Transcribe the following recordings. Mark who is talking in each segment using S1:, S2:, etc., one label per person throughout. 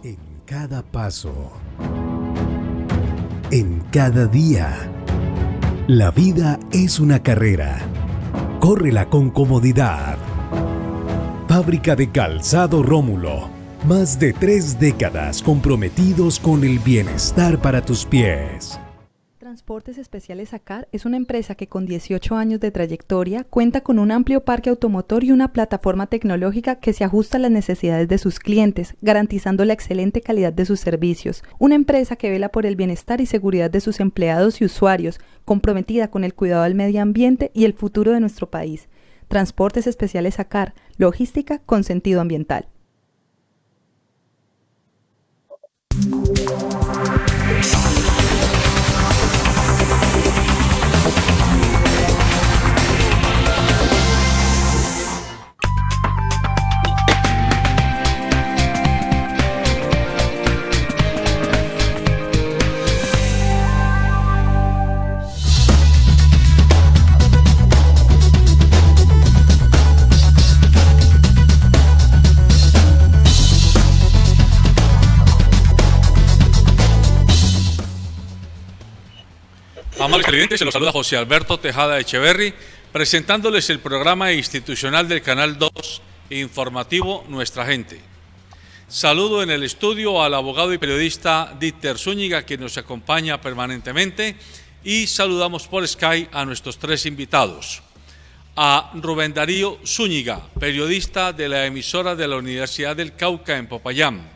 S1: En cada paso, en cada día, la vida es una carrera. Córrela con comodidad. Fábrica de Calzado Rómulo. Más de 3 décadas comprometidos con el bienestar para tus pies.
S2: Transportes Especiales ACAR es una empresa que con 18 años de trayectoria cuenta con un amplio parque automotor y una plataforma tecnológica que se ajusta a las necesidades de sus clientes, garantizando la excelente calidad de sus servicios. Una empresa que vela por el bienestar y seguridad de sus empleados y usuarios, comprometida con el cuidado del medio ambiente y el futuro de nuestro país. Transportes Especiales ACAR, logística con sentido ambiental.
S3: Amables televidentes, se los saluda José Alberto Tejada Echeverry, presentándoles el programa institucional del Canal 2 informativo Nuestra Gente. Saludo en el estudio al abogado y periodista Dieter Zúñiga, que nos acompaña permanentemente, y saludamos por Skype a nuestros 3 invitados. A Rubén Darío Zúñiga, periodista de la emisora de la Universidad del Cauca en Popayán.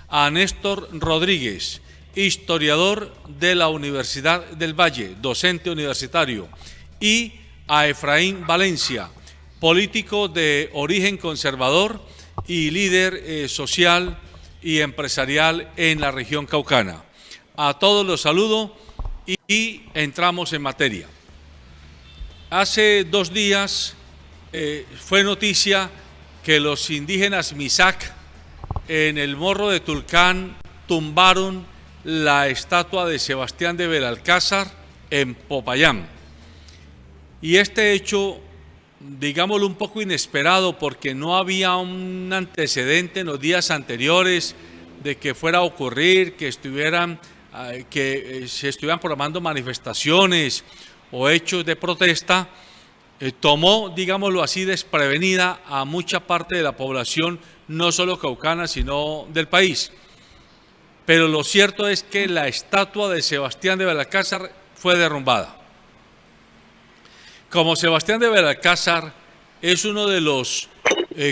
S3: A Néstor Rodríguez, historiador de la Universidad del Valle, docente universitario, y a Efraín Valencia, político de origen conservador y líder social y empresarial en la región caucana. A todos los saludo y entramos en materia. Hace 2 días fue noticia que los indígenas Misak en el Morro de Tulcán tumbaron la estatua de Sebastián de Belalcázar en Popayán. Y este hecho, digámoslo, un poco inesperado, porque no había un antecedente en los días anteriores de que fuera a ocurrir, que se estuvieran programando manifestaciones o hechos de protesta. Tomó, digámoslo así, desprevenida a mucha parte de la población, no solo caucana, sino del país. Pero lo cierto es que la estatua de Sebastián de Belalcázar fue derrumbada. Como Sebastián de Belalcázar es uno de los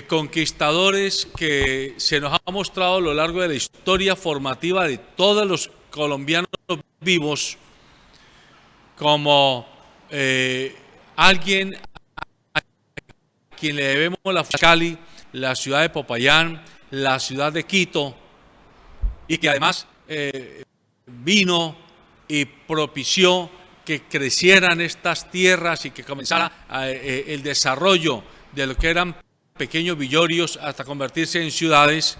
S3: conquistadores que se nos ha mostrado a lo largo de la historia formativa de todos los colombianos vivos, como alguien a quien le debemos la Cali, la ciudad de Popayán, la ciudad de Quito, y que además vino y propició que crecieran estas tierras y que comenzara el desarrollo de lo que eran pequeños villorios hasta convertirse en ciudades.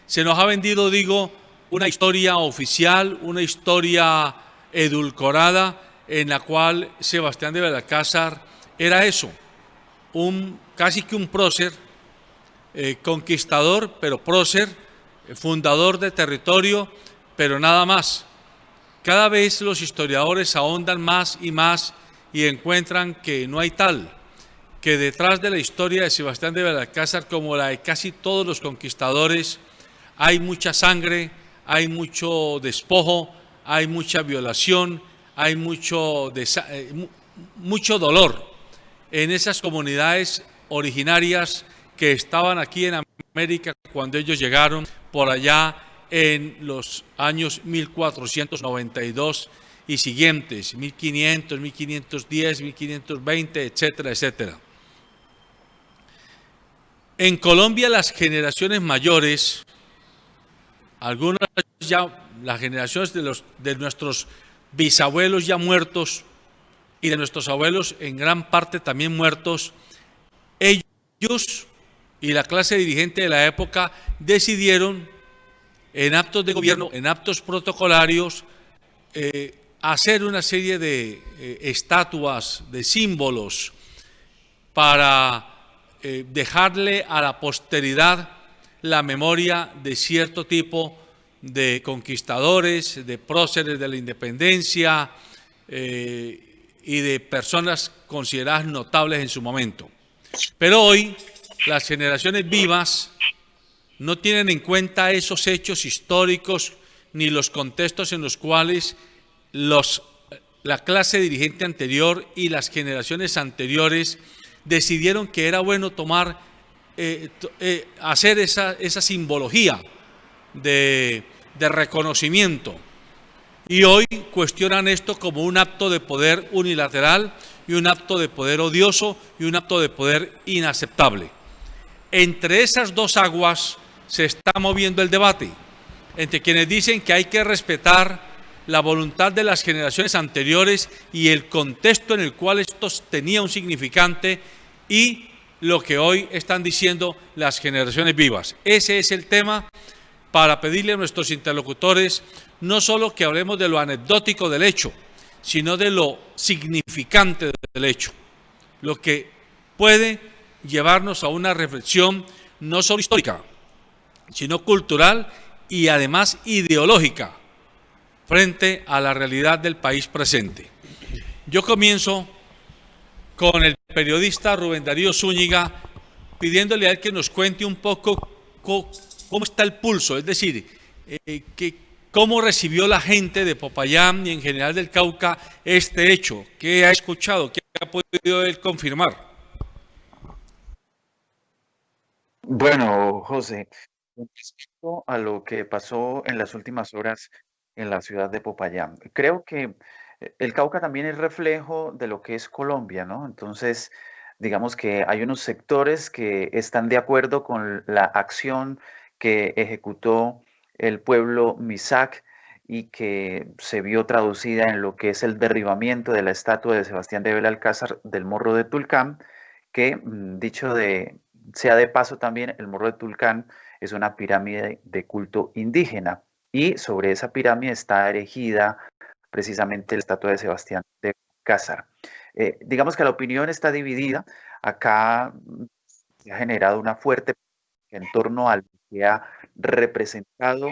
S3: Se nos ha vendido, digo, una historia oficial, una historia edulcorada, en la cual Sebastián de Belalcázar era eso, casi que un prócer, conquistador, pero prócer, fundador de territorio, pero nada más. Cada vez los historiadores ahondan más y encuentran que no hay tal, que detrás de la historia de Sebastián de Belalcázar, como la de casi todos los conquistadores, hay mucha sangre, hay mucho despojo, hay mucha violación, hay mucho dolor en esas comunidades originarias que estaban aquí en América cuando ellos llegaron por allá en los años 1492 y siguientes, 1500, 1510, 1520, etcétera, etcétera. En Colombia las generaciones mayores, algunas ya, las generaciones de nuestros bisabuelos ya muertos y de nuestros abuelos en gran parte también muertos, ellos y la clase dirigente de la época decidieron en actos de gobierno, en actos protocolarios, hacer una serie de estatuas, de símbolos para dejarle a la posteridad la memoria de cierto tipo de conquistadores, de próceres de la independencia y de personas consideradas notables en su momento. Pero hoy las generaciones vivas no tienen en cuenta esos hechos históricos ni los contextos en los cuales la clase dirigente anterior y las generaciones anteriores decidieron que era bueno hacer esa simbología de reconocimiento. Y hoy cuestionan esto como un acto de poder unilateral y un acto de poder odioso y un acto de poder inaceptable. Entre esas dos aguas se está moviendo el debate, entre quienes dicen que hay que respetar la voluntad de las generaciones anteriores y el contexto en el cual esto tenía un significante, y lo que hoy están diciendo las generaciones vivas. Ese es el tema para pedirle a nuestros interlocutores no solo que hablemos de lo anecdótico del hecho, sino de lo significante del hecho, lo que puede llevarnos a una reflexión no solo histórica, sino cultural y además ideológica frente a la realidad del país presente. Yo comienzo con el periodista Rubén Darío Zúñiga, pidiéndole a él que nos cuente un poco cómo está el pulso, es decir, cómo recibió la gente de Popayán y en general del Cauca este hecho, qué ha escuchado, qué ha podido él confirmar.
S4: Bueno, José, con respecto a lo que pasó en las últimas horas en la ciudad de Popayán, creo que el Cauca también es reflejo de lo que es Colombia, ¿no? Entonces, digamos que hay unos sectores que están de acuerdo con la acción que ejecutó el pueblo Misak y que se vio traducida en lo que es el derribamiento de la estatua de Sebastián de Belalcázar del Morro de Tulcán, que sea de paso también, el Morro de Tulcán es una pirámide de culto indígena y sobre esa pirámide está erigida precisamente la estatua de Sebastián de Belalcázar. Digamos que la opinión está dividida. Acá se ha generado una fuerte en torno al que ha representado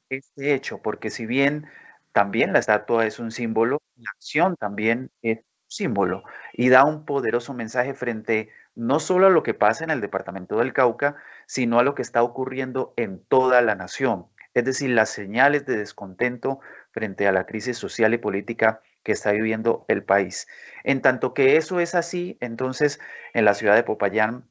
S4: este hecho, porque si bien también la estatua es un símbolo, la acción también es un símbolo y da un poderoso mensaje frente no solo a lo que pasa en el departamento del Cauca, sino a lo que está ocurriendo en toda la nación. Es decir, las señales de descontento frente a la crisis social y política que está viviendo el país. En tanto que eso es así, entonces en la ciudad de Popayán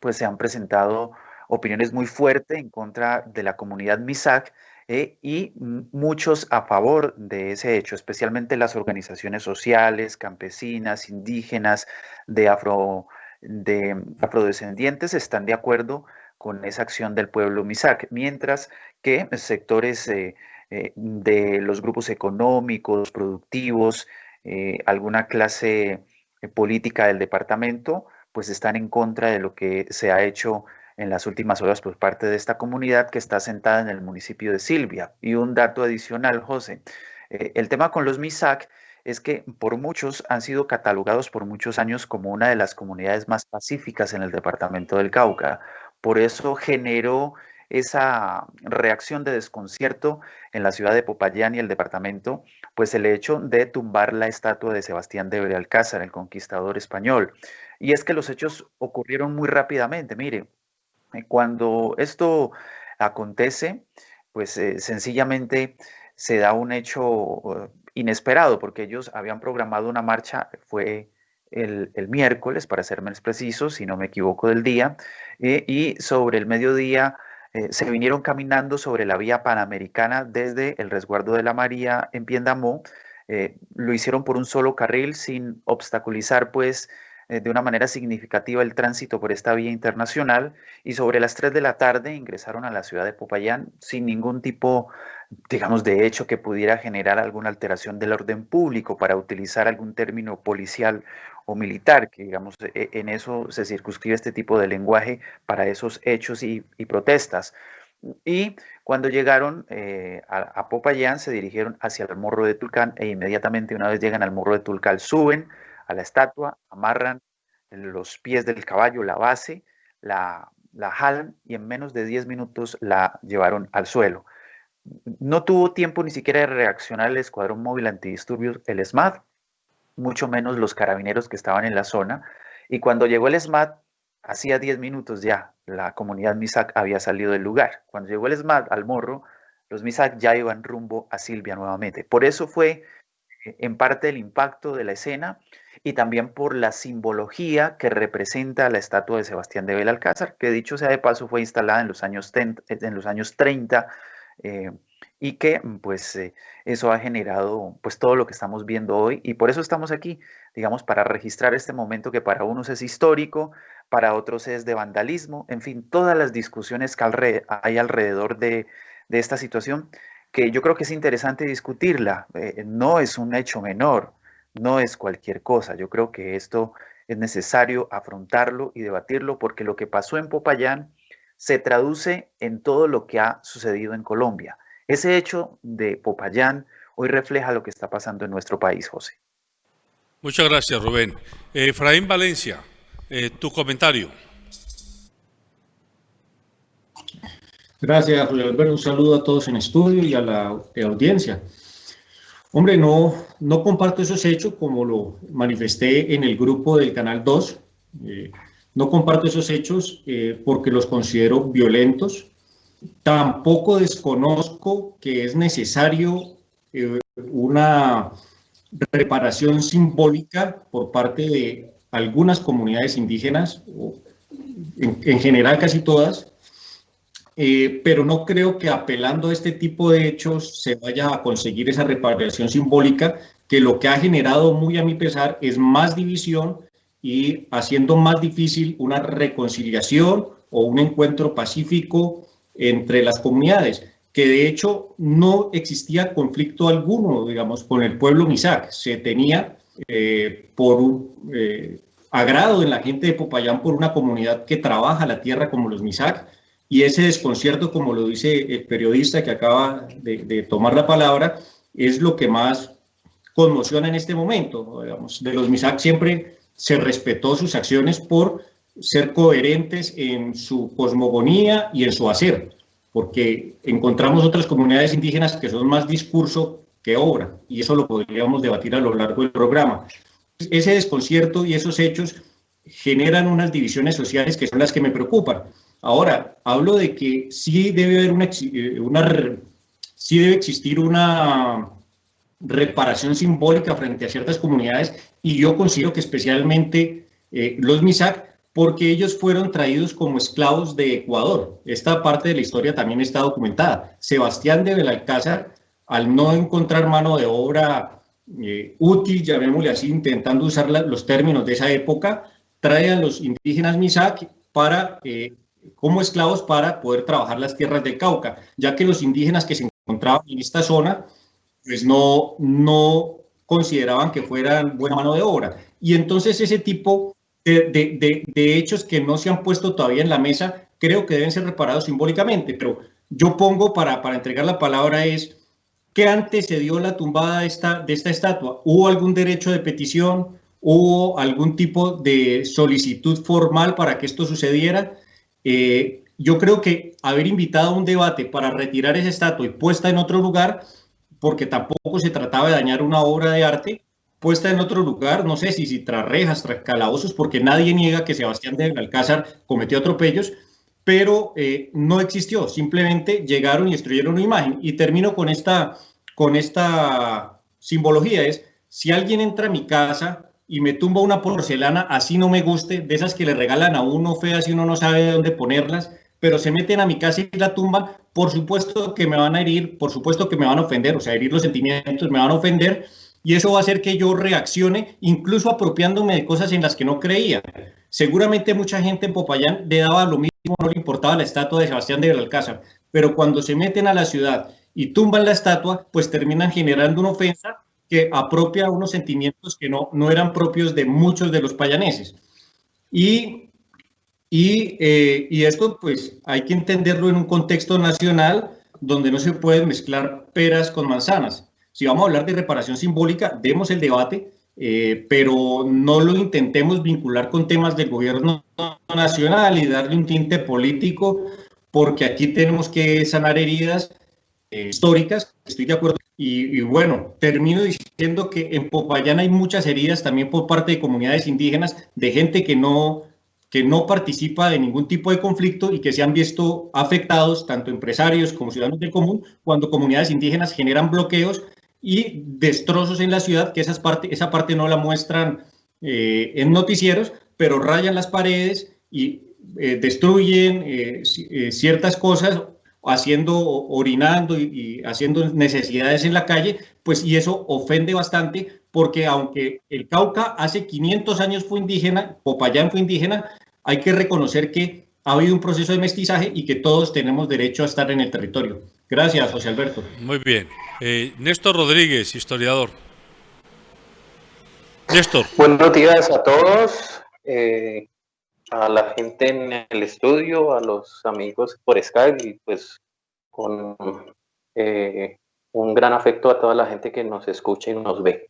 S4: pues se han presentado opiniones muy fuertes en contra de la comunidad Misak y muchos a favor de ese hecho, especialmente las organizaciones sociales, campesinas, indígenas, de afrodescendientes están de acuerdo con esa acción del pueblo Misak, mientras que sectores de los grupos económicos, productivos, alguna clase política del departamento, pues están en contra de lo que se ha hecho en las últimas horas por parte de esta comunidad que está asentada en el municipio de Silvia. Y un dato adicional, José, el tema con los Misak es que por muchos han sido catalogados por muchos años como una de las comunidades más pacíficas en el departamento del Cauca. Por eso generó esa reacción de desconcierto en la ciudad de Popayán y el departamento, pues el hecho de tumbar la estatua de Sebastián de Belalcázar, el conquistador español. Y es que los hechos ocurrieron muy rápidamente. Mire, cuando esto acontece, pues sencillamente se da un hecho inesperado, porque ellos habían programado una marcha, fue el miércoles, para ser más preciso, si no me equivoco del día, y sobre el mediodía se vinieron caminando sobre la vía panamericana desde el resguardo de la María en Piendamó. Lo hicieron por un solo carril sin obstaculizar pues de una manera significativa el tránsito por esta vía internacional, y sobre las 3 de la tarde ingresaron a la ciudad de Popayán sin ningún tipo, digamos, de hecho que pudiera generar alguna alteración del orden público, para utilizar algún término policial o militar, que digamos en eso se circunscribe este tipo de lenguaje para esos hechos y protestas. Y cuando llegaron a Popayán se dirigieron hacia el Morro de Tulcán e inmediatamente una vez llegan al Morro de Tulcán suben a la estatua, amarran los pies del caballo, la base, la la jalan y en menos de 10 minutos la llevaron al suelo. No tuvo tiempo ni siquiera de reaccionar el Escuadrón Móvil Antidisturbios, el SMAT, mucho menos los carabineros que estaban en la zona. Y cuando llegó el SMAT, hacía 10 minutos ya, la comunidad MISAC había salido del lugar. Cuando llegó el SMAT al Morro, los MISAC ya iban rumbo a Silvia nuevamente. Por eso fue en parte el impacto de la escena y también por la simbología que representa la estatua de Sebastián de Belalcázar, que dicho sea de paso fue instalada en los años 30 y que pues eso ha generado pues todo lo que estamos viendo hoy y por eso estamos aquí, digamos, para registrar este momento que para unos es histórico, para otros es de vandalismo, en fin, todas las discusiones que hay alrededor de esta situación que yo creo que es interesante discutirla. No es un hecho menor, no es cualquier cosa. Yo creo que esto es necesario afrontarlo y debatirlo porque lo que pasó en Popayán se traduce en todo lo que ha sucedido en Colombia. Ese hecho de Popayán hoy refleja lo que está pasando en nuestro país, José.
S3: Muchas gracias, Rubén. Efraín Valencia, tu comentario.
S5: Gracias, Julio Alberto. Un saludo a todos en estudio y a la audiencia. Hombre, no comparto esos hechos como lo manifesté en el grupo del Canal 2. No comparto esos hechos porque los considero violentos. Tampoco desconozco que es necesario una reparación simbólica por parte de algunas comunidades indígenas, en general casi todas, pero no creo que apelando a este tipo de hechos se vaya a conseguir esa reparación simbólica, que lo que ha generado, muy a mi pesar, es más división y haciendo más difícil una reconciliación o un encuentro pacífico entre las comunidades, que de hecho no existía conflicto alguno, digamos, con el pueblo MISAC. Se tenía por agrado en la gente de Popayán por una comunidad que trabaja la tierra como los MISAC, y ese desconcierto, como lo dice el periodista que acaba de tomar la palabra, es lo que más conmociona en este momento. Digamos, de los MISAC siempre se respetó sus acciones por ser coherentes en su cosmogonía y en su hacer, porque encontramos otras comunidades indígenas que son más discurso que obra, y eso lo podríamos debatir a lo largo del programa. Ese desconcierto y esos hechos generan unas divisiones sociales que son las que me preocupan. Ahora, hablo de que sí debe haber sí debe existir una reparación simbólica frente a ciertas comunidades, y yo considero que especialmente los MISAC, porque ellos fueron traídos como esclavos de Ecuador. Esta parte de la historia también está documentada. Sebastián de Belalcázar, al no encontrar mano de obra útil, llamémosle así, intentando usar los términos de esa época, trae a los indígenas MISAC como esclavos para poder trabajar las tierras del Cauca, ya que los indígenas que se encontraban en esta zona pues no consideraban que fueran buena mano de obra. Y entonces ese tipo de hechos que no se han puesto todavía en la mesa, creo que deben ser reparados simbólicamente, pero yo pongo para entregar la palabra es, ¿qué antecedió la tumbada de esta estatua? ¿Hubo algún derecho de petición? ¿Hubo algún tipo de solicitud formal para que esto sucediera? Yo creo que haber invitado a un debate para retirar esa estatua y puesta en otro lugar, porque tampoco se trataba de dañar una obra de arte, puesta en otro lugar, no sé si tras rejas, tras calabozos, porque nadie niega que Sebastián de Belalcázar cometió atropellos, pero no existió, simplemente llegaron y destruyeron una imagen. Y termino con esta simbología, es, si alguien entra a mi casa y me tumba una porcelana, así no me guste, de esas que le regalan a uno feas y uno no sabe de dónde ponerlas, pero se meten a mi casa y la tumban, por supuesto que me van a herir, por supuesto que me van a ofender, o sea, herir los sentimientos, me van a ofender, y eso va a hacer que yo reaccione, incluso apropiándome de cosas en las que no creía. Seguramente mucha gente en Popayán le daba lo mismo, no le importaba la estatua de Sebastián de Belalcázar, pero cuando se meten a la ciudad y tumban la estatua, pues terminan generando una ofensa que apropia unos sentimientos que no eran propios de muchos de los payaneses. Y esto pues hay que entenderlo en un contexto nacional donde no se pueden mezclar peras con manzanas. Si vamos a hablar de reparación simbólica, demos el debate, pero no lo intentemos vincular con temas del gobierno nacional y darle un tinte político, porque aquí tenemos que sanar heridas históricas, estoy de acuerdo. Y bueno, termino diciendo que en Popayán hay muchas heridas también por parte de comunidades indígenas, de gente que no participa de ningún tipo de conflicto y que se han visto afectados, tanto empresarios como ciudadanos del común, cuando comunidades indígenas generan bloqueos y destrozos en la ciudad, que esa parte no la muestran en noticieros, pero rayan las paredes y destruyen ciertas cosas, orinando y haciendo necesidades en la calle, pues, y eso ofende bastante, porque aunque el Cauca hace 500 años fue indígena, Popayán fue indígena, hay que reconocer que ha habido un proceso de mestizaje y que todos tenemos derecho a estar en el territorio. Gracias, José Alberto.
S3: Muy bien. Néstor Rodríguez, historiador. Néstor.
S6: Buenos días a todos, a la gente en el estudio, a los amigos por Skype y pues con un gran afecto a toda la gente que nos escucha y nos ve.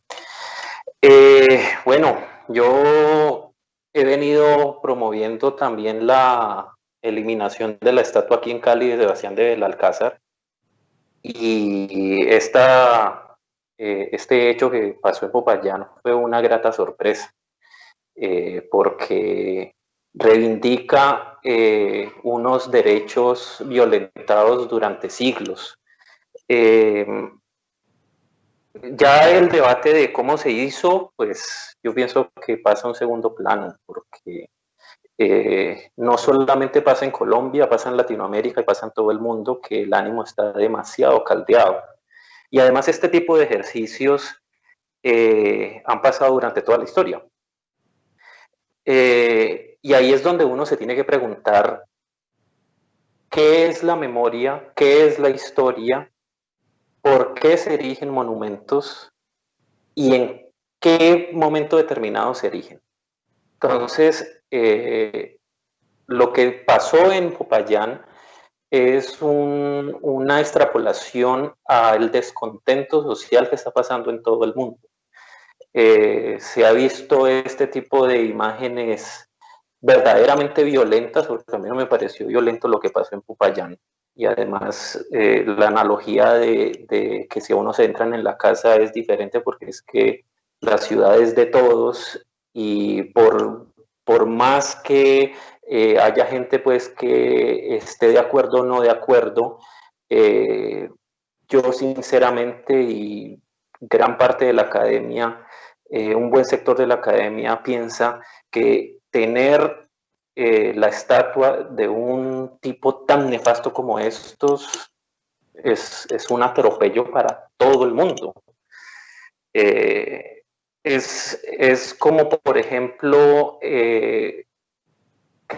S6: Bueno, yo he venido promoviendo también la eliminación de la estatua aquí en Cali de Sebastián de Belalcázar, y este hecho que pasó en Popayán fue una grata sorpresa, porque reivindica unos derechos violentados durante siglos. Ya el debate de cómo se hizo, pues yo pienso que pasa a un segundo plano, porque no solamente pasa en Colombia, pasa en Latinoamérica y pasa en todo el mundo, que el ánimo está demasiado caldeado. Y además este tipo de ejercicios han pasado durante toda la historia. Y ahí es donde uno se tiene que preguntar qué es la memoria, qué es la historia, por qué se erigen monumentos y en qué momento determinado se erigen. Entonces, lo que pasó en Popayán es una extrapolación al descontento social que está pasando en todo el mundo. Se ha visto este tipo de imágenes verdaderamente violentas, porque a mí no me pareció violento lo que pasó en Popayán. Y además la analogía de que si uno se entran en la casa es diferente, porque es que la ciudad es de todos, y por más que haya gente pues que esté de acuerdo o no de acuerdo, yo sinceramente y gran parte de la academia, un buen sector de la academia piensa que tener la estatua de un tipo tan nefasto como estos es un atropello para todo el mundo. Es como, por ejemplo, que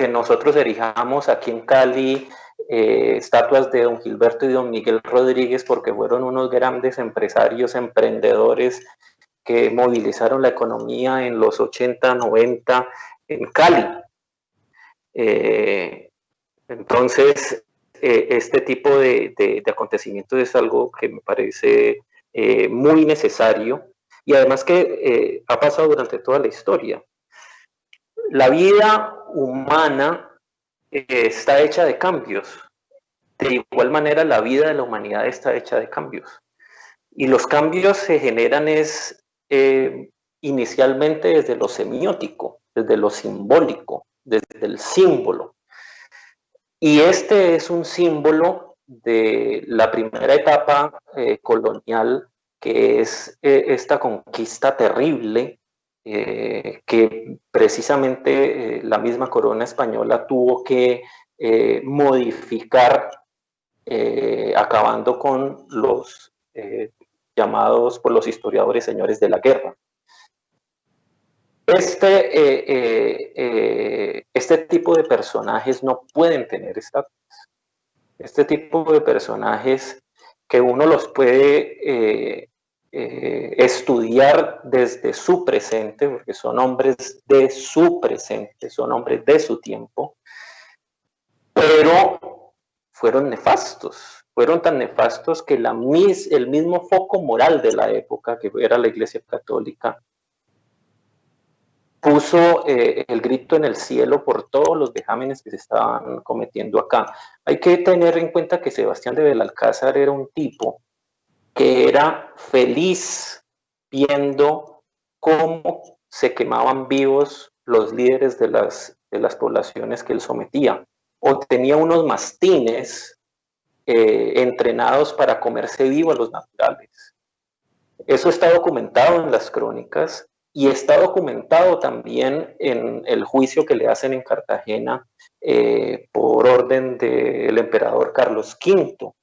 S6: nosotros erijamos aquí en Cali estatuas de don Gilberto y don Miguel Rodríguez, porque fueron unos grandes empresarios, emprendedores que movilizaron la economía en los 80, 90 en Cali. Entonces, este tipo de acontecimientos es algo que me parece muy necesario, y además que ha pasado durante toda la historia. La vida humana está hecha de cambios. De igual manera, la vida de la humanidad está hecha de cambios. Y los cambios se generan inicialmente desde lo semiótico, desde lo simbólico, desde el símbolo. Y este es un símbolo de la primera etapa colonial, que es esta conquista terrible que precisamente la misma corona española tuvo que modificar, acabando con los llamados por los historiadores señores de la guerra. Este tipo de personajes no pueden tener estatuas. Este tipo de personajes que uno los puede estudiar desde su presente, porque son hombres de su presente, son hombres de su tiempo, pero fueron nefastos. Fueron tan nefastos que el mismo foco moral de la época, que era la Iglesia Católica, puso el grito en el cielo por todos los vejámenes que se estaban cometiendo acá. Hay que tener en cuenta que Sebastián de Belalcázar era un tipo que era feliz viendo cómo se quemaban vivos los líderes de las poblaciones que él sometía, o tenía unos mastines entrenados para comerse vivo a los naturales. Eso está documentado en las crónicas y está documentado también en el juicio que le hacen en Cartagena por orden del emperador Carlos V,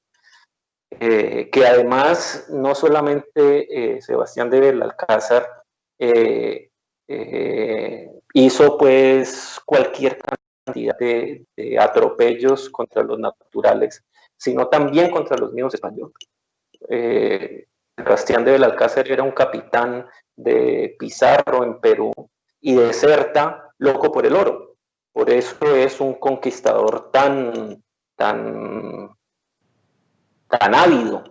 S6: que además no solamente Sebastián de Belalcázar hizo pues cualquier cantidad de atropellos contra los naturales, sino también contra los mismos españoles. Sebastián de Belalcázar era un capitán de Pizarro en Perú y deserta loco por el oro. Por eso es un conquistador tan ávido.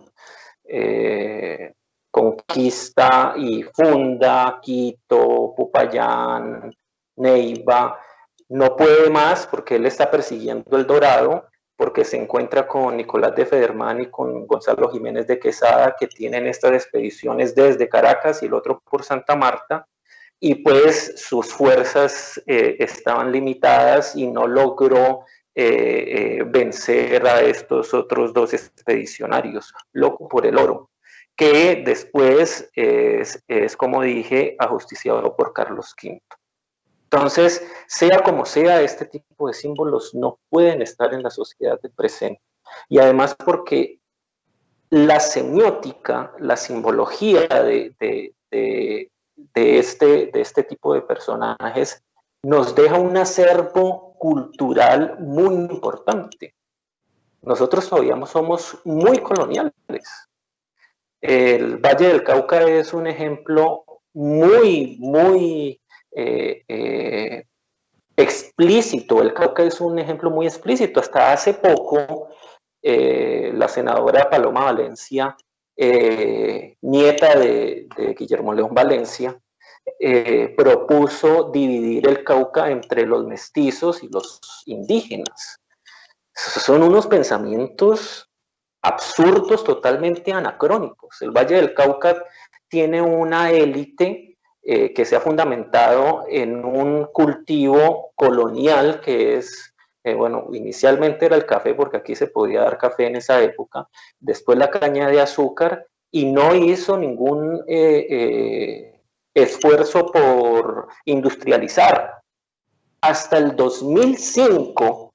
S6: Conquista y funda Quito, Popayán, Neiva. No puede más porque él está persiguiendo el Dorado, porque se encuentra con Nicolás de Federman y con Gonzalo Jiménez de Quesada, que tienen estas expediciones desde Caracas y el otro por Santa Marta, y pues sus fuerzas estaban limitadas y no logró vencer a estos otros dos expedicionarios, loco por el oro, que después es como dije, ajusticiado por Carlos V. Entonces, sea como sea, este tipo de símbolos no pueden estar en la sociedad del presente. Y además porque la semiótica, la simbología de este tipo de personajes nos deja un acervo cultural muy importante. Nosotros todavía somos muy coloniales. El Valle del Cauca es un ejemplo muy explícito. El Cauca es un ejemplo muy explícito. Hasta hace poco, la senadora Paloma Valencia, nieta de Guillermo León Valencia, propuso dividir el Cauca entre los mestizos y los indígenas. Son unos pensamientos absurdos, totalmente anacrónicos. El Valle del Cauca tiene una élite que se ha fundamentado en un cultivo colonial que es, bueno, inicialmente era el café, porque aquí se podía dar café en esa época, después la caña de azúcar, y no hizo ningún esfuerzo por industrializar. Hasta el 2005,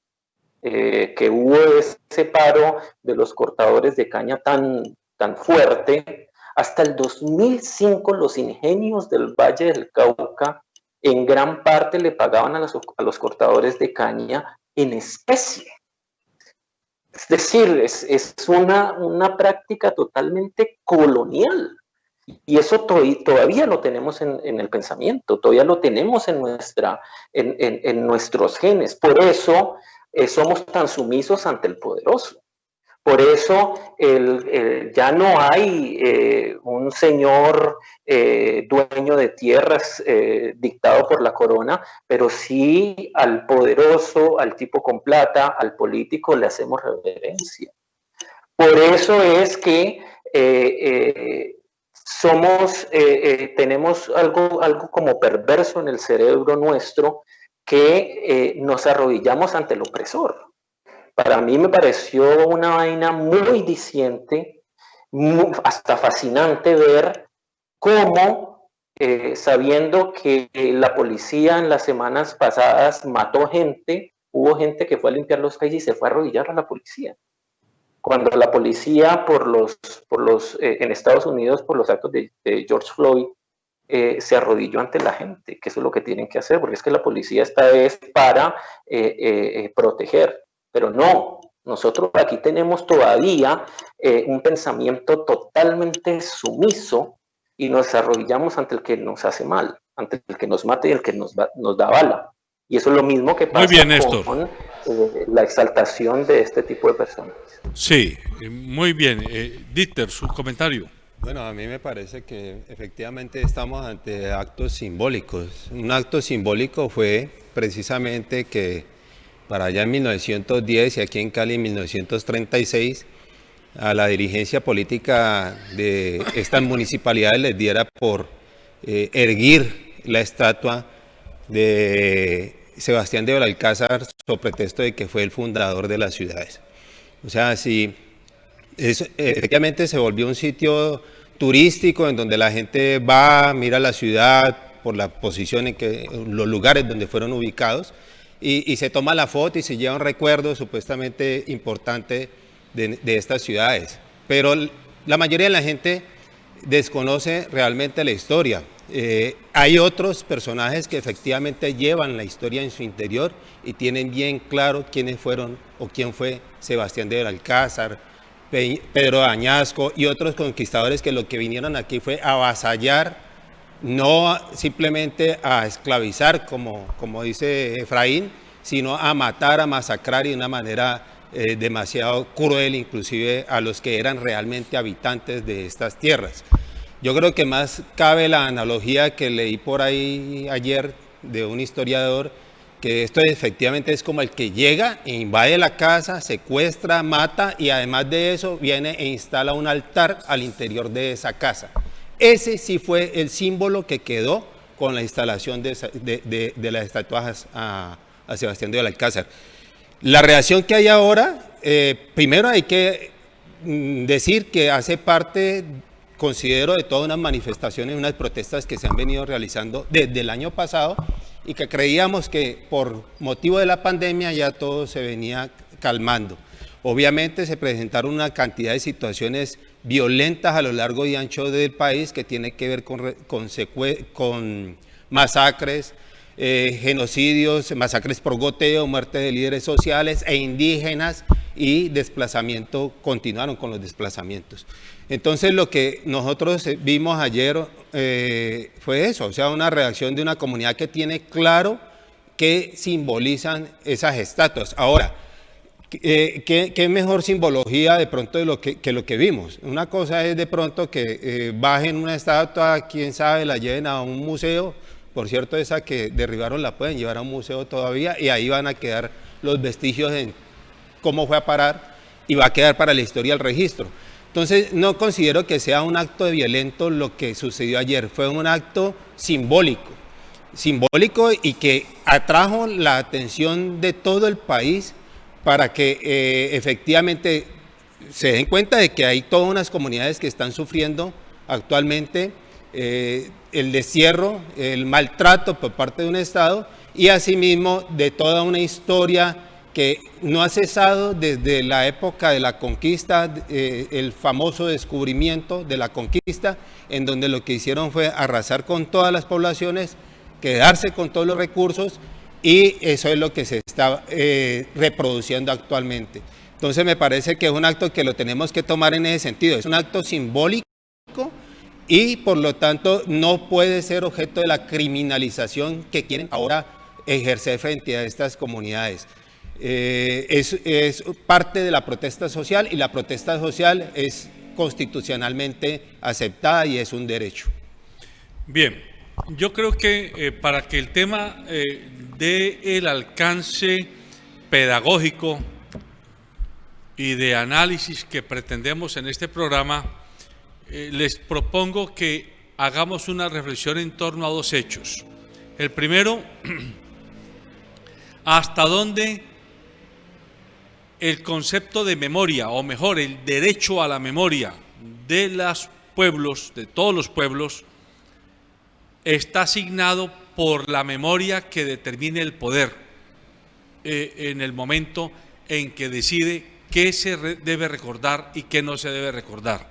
S6: que hubo ese paro de los cortadores de caña tan fuerte, hasta el 2005 los ingenios del Valle del Cauca en gran parte le pagaban a los cortadores de caña en especie. Es decir, es una práctica totalmente colonial. Y eso todavía lo tenemos en el pensamiento, todavía lo tenemos en nuestros genes. Por eso somos tan sumisos ante el poderoso. Por eso ya no hay un señor dueño de tierras dictado por la corona, pero sí al poderoso, al tipo con plata, al político le hacemos reverencia. Por eso es que tenemos algo como perverso en el cerebro nuestro, que nos arrodillamos ante el opresor. Para mí me pareció una vaina muy diciente, hasta fascinante ver cómo, sabiendo que la policía en las semanas pasadas mató gente, hubo gente que fue a limpiar los calles y se fue a arrodillar a la policía. Cuando la policía en Estados Unidos, por los actos de George Floyd, se arrodilló ante la gente, que eso es lo que tienen que hacer, porque es que la policía esta vez para proteger. Pero no, nosotros aquí tenemos todavía un pensamiento totalmente sumiso y nos arrodillamos ante el que nos hace mal, ante el que nos mata y el que nos da bala. Y eso es lo mismo que pasa con la exaltación de este tipo de personas.
S3: Sí, muy bien. Dieter, su comentario.
S7: Bueno, a mí me parece que efectivamente estamos ante actos simbólicos. Un acto simbólico fue precisamente que para allá en 1910 y aquí en Cali en 1936, a la dirigencia política de estas municipalidades les diera por erguir la estatua de Sebastián de Belalcázar sobre pretexto de que fue el fundador de las ciudades. O sea, si efectivamente se volvió un sitio turístico en donde la gente va, mira la ciudad por la posición en los lugares donde fueron ubicados y se toma la foto y se lleva un recuerdo supuestamente importante de estas ciudades. Pero la mayoría de la gente desconoce realmente la historia. Hay otros personajes que efectivamente llevan la historia en su interior y tienen bien claro quiénes fueron o quién fue Sebastián de Belalcázar, Pedro de Añasco y otros conquistadores que lo que vinieron aquí fue a avasallar, no simplemente a esclavizar, como dice Efraín, sino a matar, a masacrar y de una manera demasiado cruel, inclusive a los que eran realmente habitantes de estas tierras. Yo creo que más cabe la analogía que leí por ahí ayer de un historiador, que esto efectivamente es como el que llega e invade la casa, secuestra, mata y además de eso viene e instala un altar al interior de esa casa. Ese sí fue el símbolo que quedó con la instalación de las estatuas a Sebastián de Belalcázar. La reacción que hay ahora, primero hay que decir que hace parte, considero, de todas unas manifestaciones, unas protestas que se han venido realizando desde el año pasado y que creíamos que por motivo de la pandemia ya todo se venía calmando. Obviamente se presentaron una cantidad de situaciones violentas a lo largo y ancho del país que tiene que ver con masacres, genocidios, masacres por goteo, muerte de líderes sociales e indígenas y desplazamiento, continuaron con los desplazamientos. Entonces lo que nosotros vimos ayer fue eso, o sea, una reacción de una comunidad que tiene claro qué simbolizan esas estatuas. Ahora, ¿qué mejor simbología de pronto de lo que vimos? Una cosa es de pronto que bajen una estatua, quién sabe, la lleven a un museo. Por cierto, esa que derribaron la pueden llevar a un museo todavía y ahí van a quedar los vestigios de cómo fue a parar y va a quedar para la historia el registro. Entonces, no considero que sea un acto de violento lo que sucedió ayer, fue un acto simbólico y que atrajo la atención de todo el país para que efectivamente se den cuenta de que hay todas unas comunidades que están sufriendo actualmente el destierro, el maltrato por parte de un Estado y asimismo de toda una historia que no ha cesado desde la época de la conquista, el famoso descubrimiento de la conquista, en donde lo que hicieron fue arrasar con todas las poblaciones, quedarse con todos los recursos y eso es lo que se está reproduciendo actualmente. Entonces me parece que es un acto que lo tenemos que tomar en ese sentido, es un acto simbólico y por lo tanto no puede ser objeto de la criminalización que quieren ahora ejercer frente a estas comunidades. Es parte de la protesta social y la protesta social es constitucionalmente aceptada y es un derecho.
S3: Bien, yo creo que para que el tema dé el alcance pedagógico y de análisis que pretendemos en este programa, les propongo que hagamos una reflexión en torno a dos hechos. El primero, hasta dónde el concepto de memoria, o mejor, el derecho a la memoria de los pueblos, de todos los pueblos, está asignado por la memoria que determine el poder en el momento en que decide qué se debe recordar y qué no se debe recordar.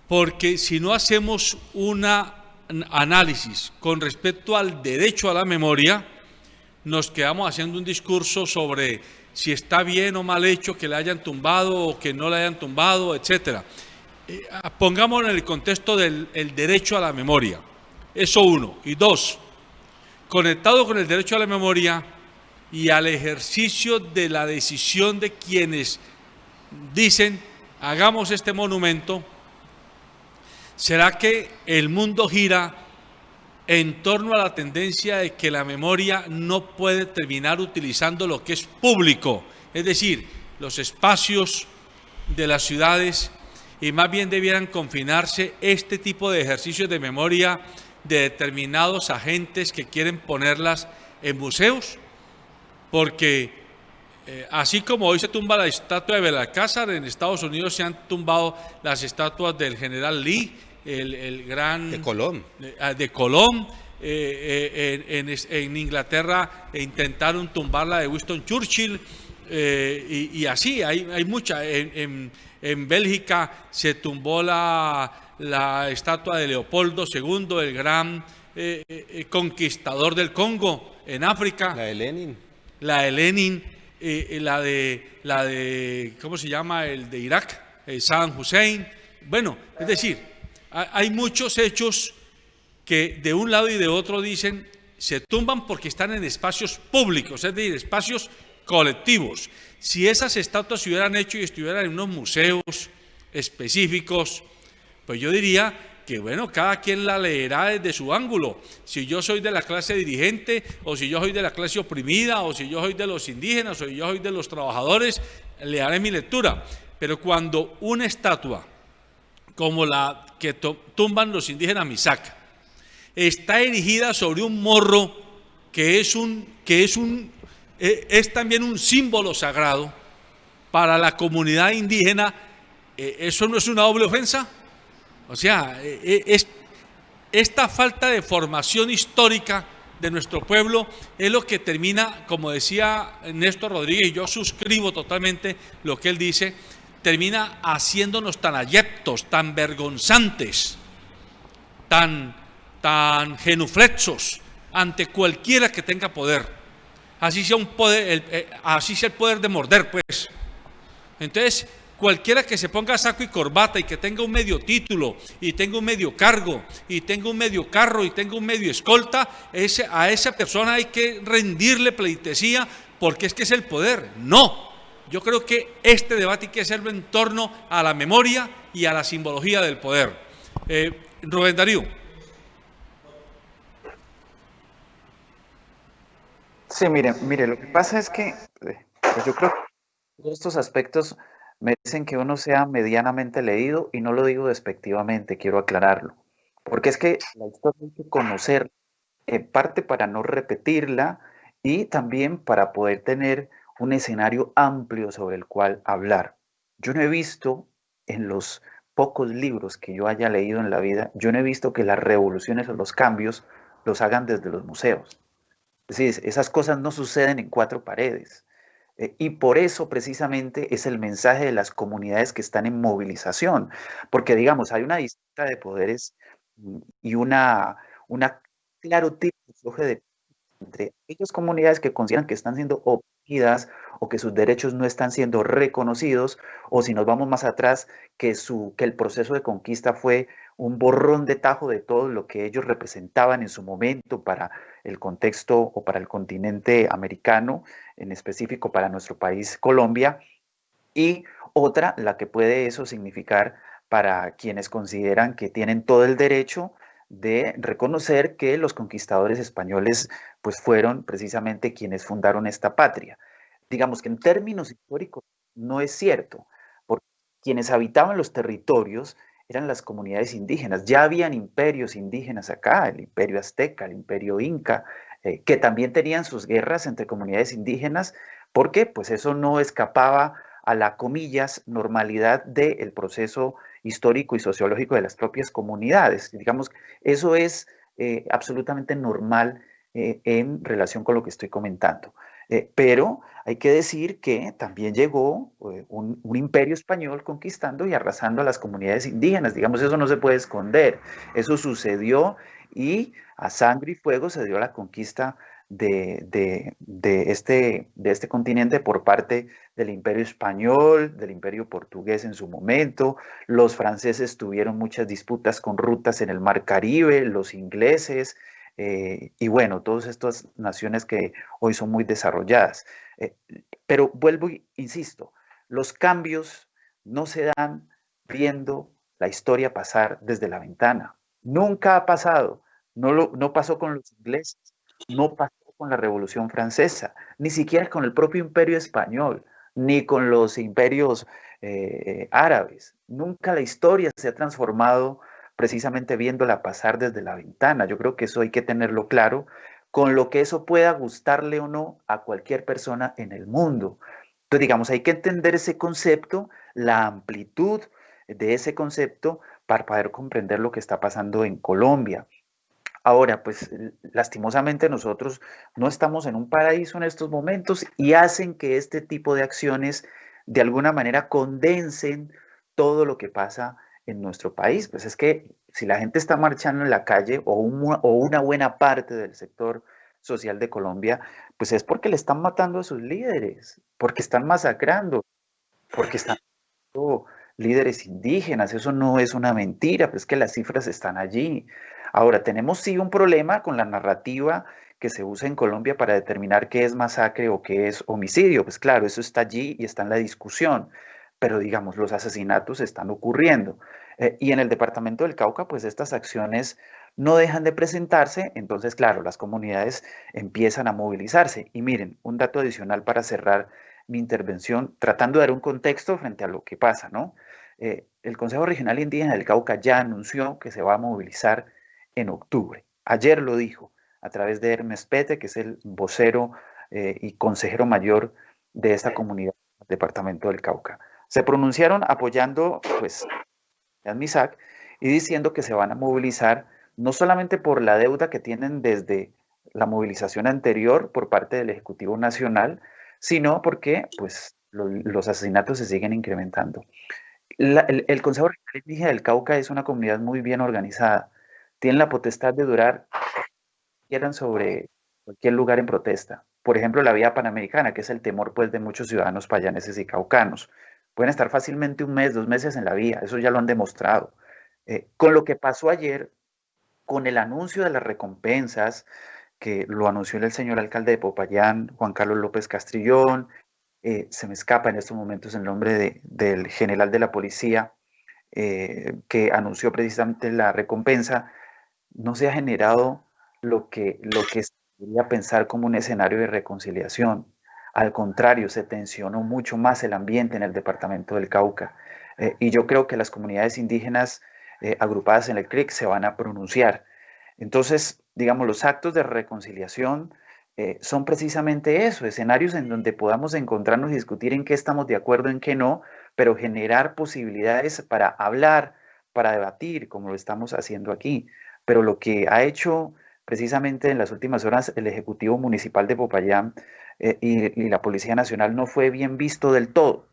S3: Porque si no hacemos un análisis con respecto al derecho a la memoria, nos quedamos haciendo un discurso sobre si está bien o mal hecho que le hayan tumbado o que no le hayan tumbado, etc. Pongámoslo en el contexto del derecho a la memoria. Eso uno. Y dos, conectado con el derecho a la memoria y al ejercicio de la decisión de quienes dicen hagamos este monumento, ¿Será que el mundo gira en torno a la tendencia de que la memoria no puede terminar utilizando lo que es público, es decir, los espacios de las ciudades, y más bien debieran confinarse este tipo de ejercicios de memoria de determinados agentes que quieren ponerlas en museos? Porque así como hoy se tumba la estatua de Belalcázar, en Estados Unidos se han tumbado las estatuas del general Lee, el gran...
S7: De Colón.
S3: De Colón. En Inglaterra intentaron tumbar la de Winston Churchill, y así, hay muchas. En Bélgica se tumbó la estatua de Leopoldo II, el gran conquistador del Congo en África.
S7: La de Lenin.
S3: La de Lenin, la de, ¿cómo se llama? El de Irak, Saddam Hussein. Bueno, es decir, hay muchos hechos que de un lado y de otro dicen se tumban porque están en espacios públicos, es decir, espacios colectivos. Si esas estatuas se hubieran hecho y estuvieran en unos museos específicos, pues yo diría que, bueno, cada quien la leerá desde su ángulo. Si yo soy de la clase dirigente, o si yo soy de la clase oprimida, o si yo soy de los indígenas, o si yo soy de los trabajadores, le haré mi lectura. Pero cuando una estatua como la que tumban los indígenas Misak está erigida sobre un morro que es también un símbolo sagrado para la comunidad indígena, ¿eso no es una doble ofensa? O sea, esta falta de formación histórica de nuestro pueblo es lo que termina, como decía Néstor Rodríguez, y yo suscribo totalmente lo que él dice, termina haciéndonos tan abyectos, tan vergonzantes, tan genuflexos ante cualquiera que tenga poder, así sea un poder, así sea el poder de morder, pues. Entonces, cualquiera que se ponga saco y corbata y que tenga un medio título y tenga un medio cargo y tenga un medio carro y tenga un medio escolta, a esa persona hay que rendirle pleitesía porque es que es el poder. No, yo creo que este debate hay que hacerlo en torno a la memoria y a la simbología del poder. Rubén Darío.
S4: Sí, mire, lo que pasa es que pues yo creo que todos estos aspectos merecen que uno sea medianamente leído, y no lo digo despectivamente, quiero aclararlo, porque es que la historia hay que conocer, parte para no repetirla y también para poder tener un escenario amplio sobre el cual hablar. Yo no he visto, en los pocos libros que yo haya leído en la vida, yo no he visto que las revoluciones o los cambios los hagan desde los museos. Es decir, esas cosas no suceden en cuatro paredes. Y por eso precisamente es el mensaje de las comunidades que están en movilización. Porque, digamos, hay una disputa de poderes y una claro tipo de flujo de entre aquellas comunidades que consideran que están siendo oprimidas o que sus derechos no están siendo reconocidos, o si nos vamos más atrás, que el proceso de conquista fue un borrón de tajo de todo lo que ellos representaban en su momento para el contexto o para el continente americano, en específico para nuestro país Colombia, y otra, la que puede eso significar para quienes consideran que tienen todo el derecho de reconocer que los conquistadores españoles pues fueron precisamente quienes fundaron esta patria. Digamos que en términos históricos no es cierto, porque quienes habitaban los territorios eran las comunidades indígenas. Ya habían imperios indígenas acá, el imperio azteca, el imperio inca, que también tenían sus guerras entre comunidades indígenas, porque pues eso no escapaba a la, comillas, normalidad del proceso histórico y sociológico de las propias comunidades. Digamos, eso es absolutamente normal en relación con lo que estoy comentando. Pero hay que decir que también llegó un imperio español conquistando y arrasando a las comunidades indígenas. Digamos, eso no se puede esconder. Eso sucedió y a sangre y fuego se dio la conquista de este continente por parte del imperio español, del imperio portugués en su momento. Los franceses tuvieron muchas disputas con rutas en el mar Caribe, los ingleses, y bueno, todas estas naciones que hoy son muy desarrolladas. Pero vuelvo e insisto, los cambios no se dan viendo la historia pasar desde la ventana. Nunca ha pasado. No pasó con los ingleses, no pasó con la Revolución Francesa, ni siquiera con el propio Imperio Español, ni con los imperios árabes. Nunca la historia se ha transformado precisamente viéndola pasar desde la ventana. Yo creo que eso hay que tenerlo claro, con lo que eso pueda gustarle o no a cualquier persona en el mundo. Entonces, digamos, hay que entender ese concepto, la amplitud de ese concepto para poder comprender lo que está pasando en Colombia. Ahora, pues lastimosamente nosotros no estamos en un paraíso en estos momentos y hacen que este tipo de acciones de alguna manera condensen todo lo que pasa en nuestro país. Pues es que si la gente está marchando en la calle o una buena parte del sector social de Colombia, pues es porque le están matando a sus líderes, porque están masacrando, porque están matando líderes indígenas. Eso no es una mentira, pues que las cifras están allí. Ahora, tenemos sí un problema con la narrativa que se usa en Colombia para determinar qué es masacre o qué es homicidio. Pues claro, eso está allí y está en la discusión, pero digamos, los asesinatos están ocurriendo. Y en el departamento del Cauca, pues estas acciones no dejan de presentarse, entonces claro, las comunidades empiezan a movilizarse. Y miren, un dato adicional para cerrar mi intervención, tratando de dar un contexto frente a lo que pasa, ¿no? El Consejo Regional Indígena del Cauca ya anunció que se va a movilizar en octubre. Ayer lo dijo a través de Hermes Pete, que es el vocero y consejero mayor de esta comunidad del departamento del Cauca. Se pronunciaron apoyando pues a MISAC y diciendo que se van a movilizar no solamente por la deuda que tienen desde la movilización anterior por parte del Ejecutivo Nacional, sino porque pues los asesinatos se siguen incrementando. El Consejo Regional Indígena del Cauca es una comunidad muy bien organizada. Tienen la potestad de durar quieran sobre cualquier lugar en protesta. Por ejemplo, la vía panamericana, que es el temor pues, de muchos ciudadanos payaneses y caucanos. Pueden estar fácilmente 1 mes, 2 meses en la vía, eso ya lo han demostrado. Con lo que pasó ayer, con el anuncio de las recompensas, que lo anunció el señor alcalde de Popayán, Juan Carlos López Castrillón, se me escapa en estos momentos el nombre del general de la policía, que anunció precisamente la recompensa, no se ha generado lo que se podría pensar como un escenario de reconciliación. Al contrario, se tensionó mucho más el ambiente en el departamento del Cauca. Y yo creo que las comunidades indígenas agrupadas en el CRIC se van a pronunciar. Entonces, digamos, los actos de reconciliación son precisamente eso, escenarios en donde podamos encontrarnos y discutir en qué estamos de acuerdo, en qué no, pero generar posibilidades para hablar, para debatir, como lo estamos haciendo aquí. Pero lo que ha hecho precisamente en las últimas horas el Ejecutivo Municipal de Popayán y la Policía Nacional no fue bien visto del todo,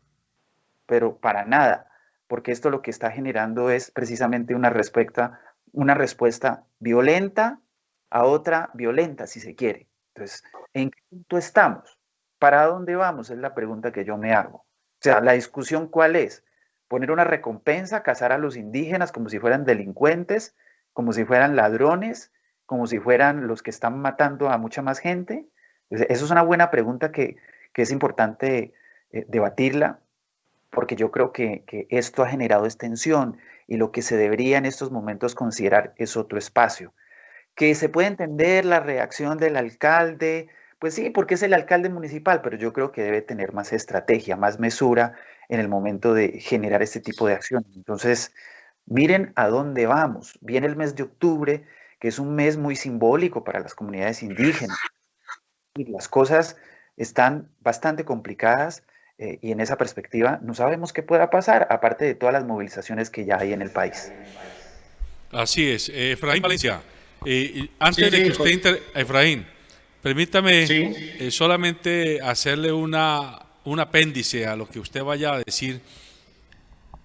S4: pero para nada, porque esto lo que está generando es precisamente una respuesta violenta a otra violenta, si se quiere. Entonces, ¿en qué punto estamos? ¿Para dónde vamos? Es la pregunta que yo me hago. O sea, la discusión, ¿cuál es? Poner una recompensa, cazar a los indígenas como si fueran delincuentes, como si fueran ladrones, como si fueran los que están matando a mucha más gente. Eso es una buena pregunta que es importante debatirla, porque yo creo que esto ha generado extensión y lo que se debería en estos momentos considerar es otro espacio. Que se puede entender la reacción del alcalde, pues sí, porque es el alcalde municipal, pero yo creo que debe tener más estrategia, más mesura en el momento de generar este tipo de acciones. Entonces, miren a dónde vamos. Viene el mes de octubre, que es un mes muy simbólico para las comunidades indígenas. Y las cosas están bastante complicadas y en esa perspectiva no sabemos qué pueda pasar, aparte de todas las movilizaciones que ya hay en el país.
S3: Así es. Efraín Valencia, antes de que usted Efraín, permítame solamente hacerle un apéndice a lo que usted vaya a decir.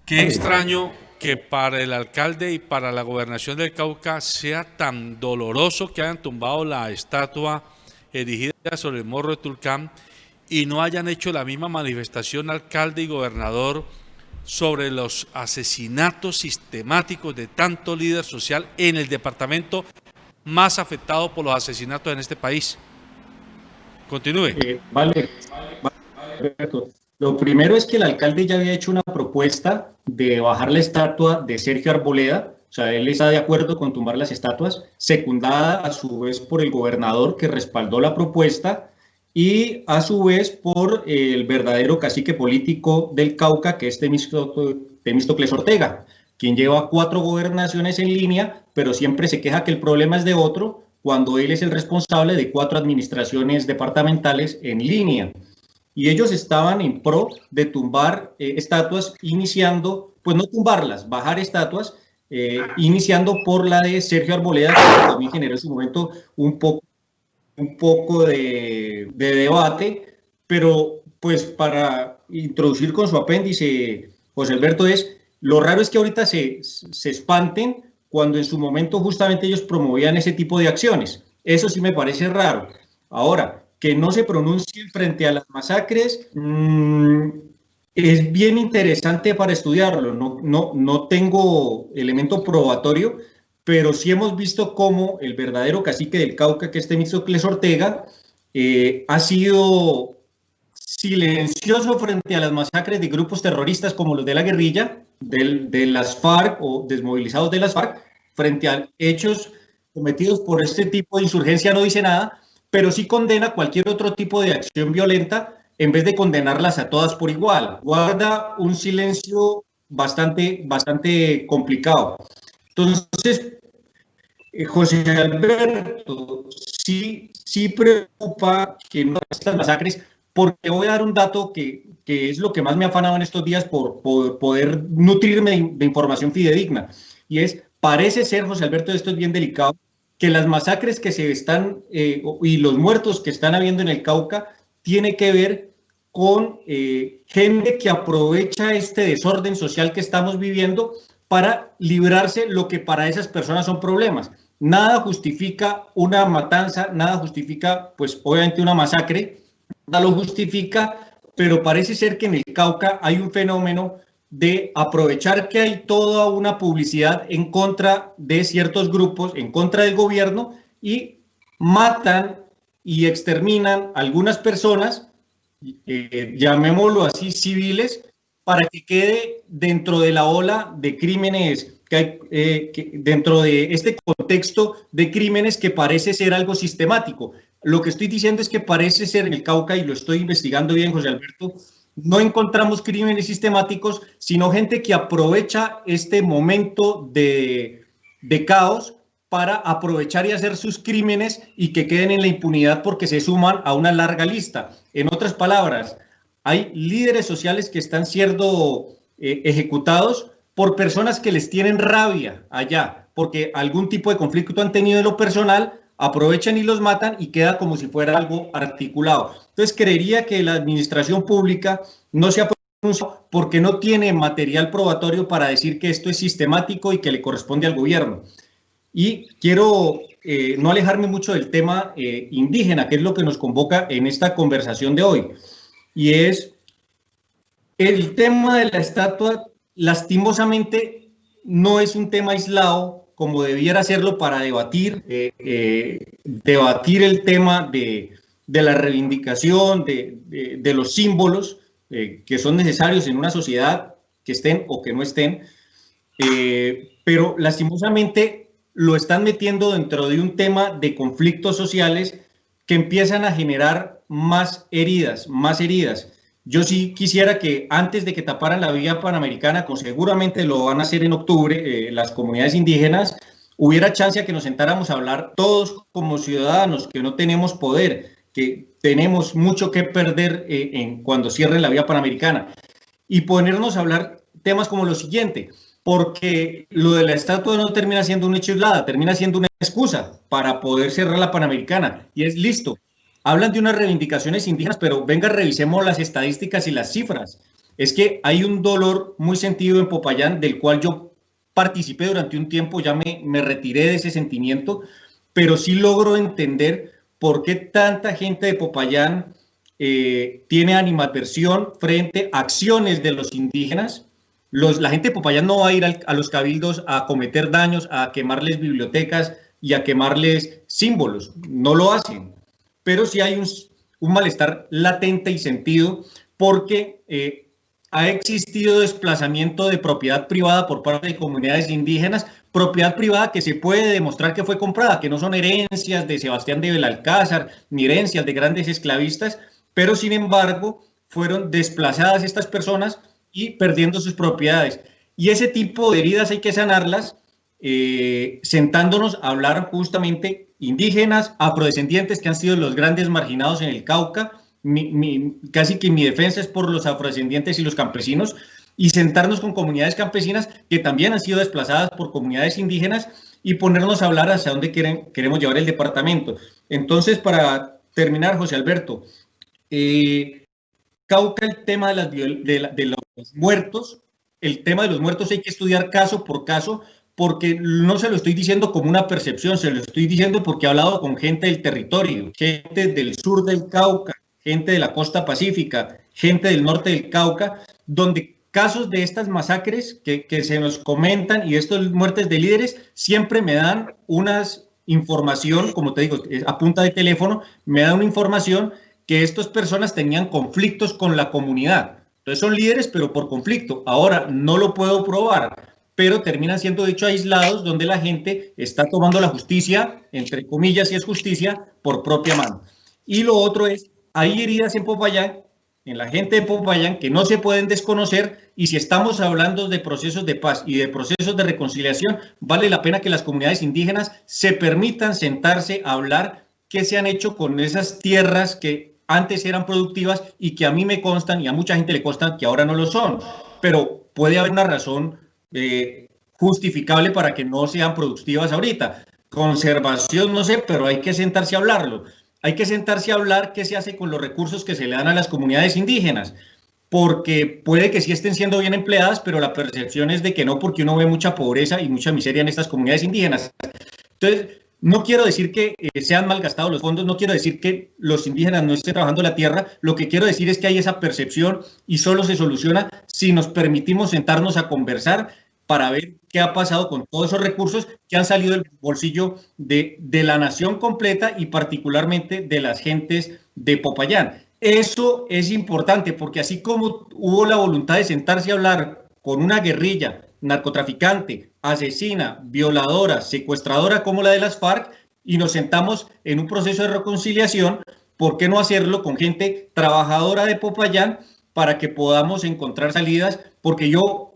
S3: Qué extraño que para el alcalde y para la gobernación del Cauca sea tan doloroso que hayan tumbado la estatua erigida sobre el Morro de Tulcán y no hayan hecho la misma manifestación alcalde y gobernador sobre los asesinatos sistemáticos de tanto líder social en el departamento más afectado por los asesinatos en este país. Continúe.
S5: Vale, Alberto. Lo primero es que el alcalde ya había hecho una propuesta de bajar la estatua de Sergio Arboleda, o sea, él está de acuerdo con tumbar las estatuas, secundada a su vez por el gobernador que respaldó la propuesta y a su vez por el verdadero cacique político del Cauca, que es Temístocles Ortega, quien lleva 4 gobernaciones en línea, pero siempre se queja que el problema es de otro, cuando él es el responsable de 4 administraciones departamentales en línea. Y ellos estaban en pro de tumbar estatuas, iniciando, pues no tumbarlas, bajar estatuas, iniciando por la de Sergio Arboleda, que también generó en su momento un poco de debate, pero pues para introducir con su apéndice, José Alberto, lo raro es que ahorita se espanten cuando en su momento justamente ellos promovían ese tipo de acciones. Eso sí me parece raro. Ahora, que no se pronuncien frente a las masacres, es bien interesante para estudiarlo. No tengo elemento probatorio, pero sí hemos visto cómo el verdadero cacique del Cauca, que es Temístocles Ortega, ha sido silencioso frente a las masacres de grupos terroristas como los de la guerrilla, de las FARC o desmovilizados de las FARC, frente a hechos cometidos por este tipo de insurgencia no dice nada, pero sí condena cualquier otro tipo de acción violenta en vez de condenarlas a todas por igual. Guarda un silencio bastante complicado. Entonces, José Alberto, sí preocupa que no estas masacres, porque voy a dar un dato que es lo que más me ha afanado en estos días por poder nutrirme de información fidedigna, y parece ser, José Alberto, esto es bien delicado, que las masacres que se están y los muertos que están habiendo en el Cauca tiene que ver con gente que aprovecha este desorden social que estamos viviendo para librarse lo que para esas personas son problemas. Nada justifica una matanza, nada justifica, pues obviamente una masacre, nada lo justifica, pero parece ser que en el Cauca hay un fenómeno de aprovechar que hay toda una publicidad en contra de ciertos grupos, en contra del gobierno, y matan y exterminan a algunas personas, llamémoslo así, civiles, para que quede dentro de la ola de crímenes, dentro de este contexto de crímenes que parece ser algo sistemático. Lo que estoy diciendo es que parece ser en el Cauca, y lo estoy investigando bien, José Alberto, no encontramos crímenes sistemáticos, sino gente que aprovecha este momento de caos para aprovechar y hacer sus crímenes y que queden en la impunidad porque se suman a una larga lista. En otras palabras, hay líderes sociales que están siendo ejecutados por personas que les tienen rabia allá, porque algún tipo de conflicto han tenido en lo personal, aprovechan y los matan y queda como si fuera algo articulado. Entonces creería que la administración pública no se ha pronunciado porque no tiene material probatorio para decir que esto es sistemático y que le corresponde al gobierno. Y quiero no alejarme mucho del tema indígena, que es lo que nos convoca en esta conversación de hoy. Y es el tema de la estatua, lastimosamente, no es un tema aislado como debiera serlo para debatir el tema de la reivindicación, de los símbolos que son necesarios en una sociedad, que estén o que no estén, pero lastimosamente lo están metiendo dentro de un tema de conflictos sociales que empiezan a generar más heridas. Yo sí quisiera que antes de que taparan la vía panamericana, como seguramente lo van a hacer en octubre, las comunidades indígenas, hubiera chance a que nos sentáramos a hablar todos como ciudadanos, que no tenemos poder, que tenemos mucho que perder cuando cierren la vía panamericana, y ponernos a hablar temas como lo siguiente, porque lo de la estatua no termina siendo un hecho aislado, termina siendo una excusa para poder cerrar la panamericana, y es listo. Hablan de unas reivindicaciones indígenas, pero venga, revisemos las estadísticas y las cifras. Es que hay un dolor muy sentido en Popayán, del cual yo participé durante un tiempo, ya me retiré de ese sentimiento, pero sí logro entender por qué tanta gente de Popayán tiene animadversión frente a acciones de los indígenas. La gente de Popayán no va a ir a los cabildos a cometer daños, a quemarles bibliotecas y a quemarles símbolos, no lo hacen. Pero sí hay un malestar latente y sentido porque ha existido desplazamiento de propiedad privada por parte de comunidades indígenas, propiedad privada que se puede demostrar que fue comprada, que no son herencias de Sebastián de Belalcázar, ni herencias de grandes esclavistas, pero sin embargo fueron desplazadas estas personas y perdiendo sus propiedades. Y ese tipo de heridas hay que sanarlas sentándonos a hablar justamente indígenas, afrodescendientes, que han sido los grandes marginados en el Cauca. Casi que mi defensa es por los afrodescendientes y los campesinos, y sentarnos con comunidades campesinas que también han sido desplazadas por comunidades indígenas y ponernos a hablar hacia dónde queremos llevar el departamento. Entonces, para terminar, José Alberto, Cauca, el tema de los muertos, el tema de los muertos hay que estudiar caso por caso, porque no se lo estoy diciendo como una percepción, se lo estoy diciendo porque he hablado con gente del territorio, gente del sur del Cauca, gente de la costa pacífica, gente del norte del Cauca, donde casos de estas masacres que se nos comentan y estas muertes de líderes siempre me dan unas información, como te digo, a punta de teléfono, me dan una información que estas personas tenían conflictos con la comunidad. Entonces son líderes, pero por conflicto. Ahora no lo puedo probar, pero terminan siendo hechos aislados donde la gente está tomando la justicia, entre comillas, si es justicia, por propia mano. Y lo otro es, hay heridas en Popayán, en la gente de Popayán, que no se pueden desconocer, y si estamos hablando de procesos de paz y de procesos de reconciliación, vale la pena que las comunidades indígenas se permitan sentarse a hablar qué se han hecho con esas tierras que antes eran productivas y que a mí me constan y a mucha gente le constan que ahora no lo son. Pero puede haber una razón justificable para que no sean productivas ahorita. Conservación, no sé, pero hay que sentarse a hablarlo. Hay que sentarse a hablar qué se hace con los recursos que se le dan a las comunidades indígenas, porque puede que sí estén siendo bien empleadas, pero la percepción es de que no, porque uno ve mucha pobreza y mucha miseria en estas comunidades indígenas. Entonces, no quiero decir que sean malgastados los fondos, no quiero decir que los indígenas no estén trabajando la tierra, lo que quiero decir es que hay esa percepción y solo se soluciona si nos permitimos sentarnos a conversar para ver qué ha pasado con todos esos recursos que han salido del bolsillo de la nación completa y particularmente de las gentes de Popayán. Eso es importante porque así como hubo la voluntad de sentarse a hablar con una guerrilla narcotraficante, asesina, violadora, secuestradora como la de las FARC, y nos sentamos en un proceso de reconciliación, ¿por qué no hacerlo con gente trabajadora de Popayán para que podamos encontrar salidas? Porque yo,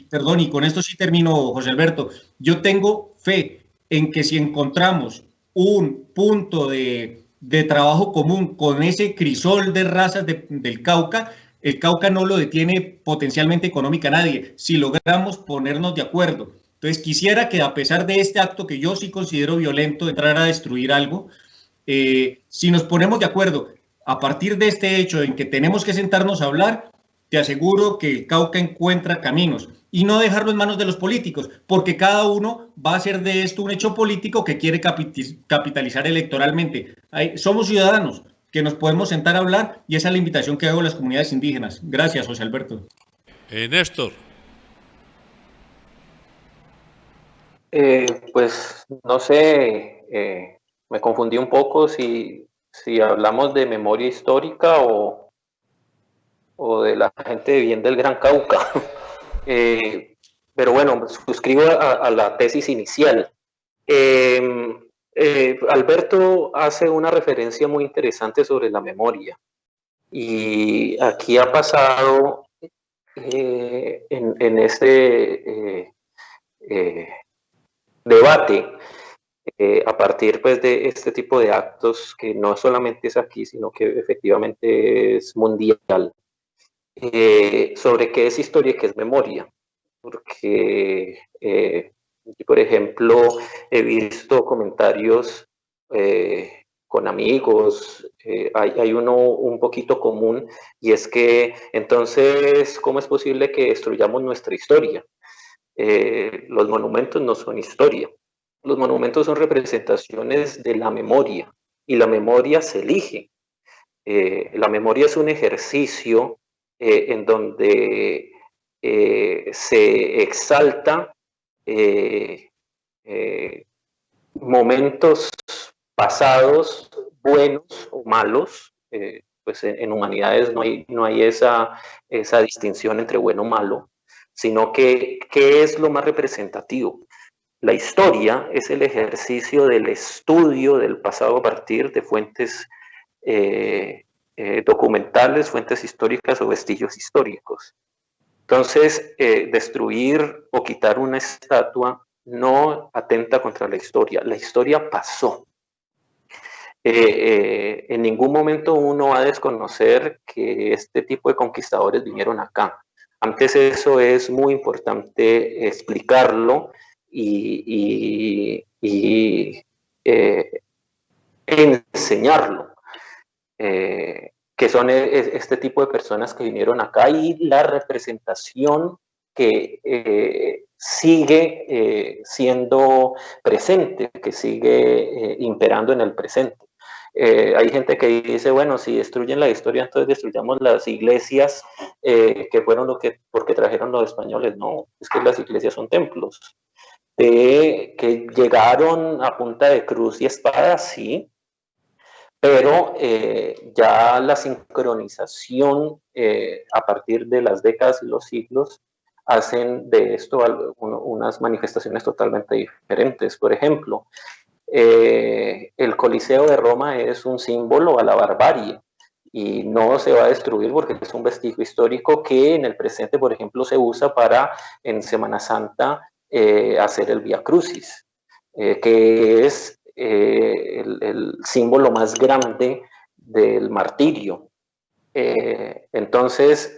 S5: perdón, y con esto sí termino, José Alberto, yo tengo fe en que si encontramos un punto de trabajo común con ese crisol de razas del Cauca, el Cauca no lo detiene potencialmente económica nadie, si logramos ponernos de acuerdo. Entonces quisiera que a pesar de este acto que yo sí considero violento, de entrar a destruir algo, si nos ponemos de acuerdo a partir de este hecho en que tenemos que sentarnos a hablar, te aseguro que el Cauca encuentra caminos y no dejarlo en manos de los políticos, porque cada uno va a hacer de esto un hecho político que quiere capitalizar electoralmente. Somos ciudadanos que nos podemos sentar a hablar y esa es la invitación que hago a las comunidades indígenas. Gracias, José Alberto.
S3: Néstor.
S6: Pues no sé, me confundí un poco si hablamos de memoria histórica o de la gente de bien del Gran Cauca. Pero bueno, suscribo a la tesis inicial. Alberto hace una referencia muy interesante sobre la memoria. Y aquí ha pasado en este debate, a partir pues, de este tipo de actos, que no solamente es aquí, sino que efectivamente es mundial, sobre qué es historia y qué es memoria. Porque, por ejemplo, he visto comentarios con amigos, hay uno un poquito común, y es que entonces, ¿cómo es posible que destruyamos nuestra historia? Los monumentos no son historia. Los monumentos son representaciones de la memoria, y la memoria se elige. La memoria es un ejercicio en donde se exalta momentos pasados, buenos o malos, pues en humanidades no hay esa distinción entre bueno o malo, sino que ¿qué es lo más representativo? La historia es el ejercicio del estudio del pasado a partir de fuentes documentales, fuentes históricas o vestigios históricos. Entonces, destruir o quitar una estatua no atenta contra la historia pasó. En ningún momento uno va a desconocer que este tipo de conquistadores vinieron acá. Antes eso es muy importante explicarlo y enseñarlo, que son este tipo de personas que vinieron acá y la representación que sigue siendo presente, que sigue imperando en el presente. Hay gente que dice, bueno, si destruyen la historia, entonces destruyamos las iglesias que fueron porque trajeron los españoles. No, es que las iglesias son templos que llegaron a punta de cruz y espada, sí, pero ya la sincronización a partir de las décadas y los siglos hacen de esto unas manifestaciones totalmente diferentes. Por ejemplo, el Coliseo de Roma es un símbolo a la barbarie y no se va a destruir porque es un vestigio histórico que en el presente, por ejemplo, se usa para en Semana Santa hacer el Vía Crucis, que es el símbolo más grande del martirio. Entonces,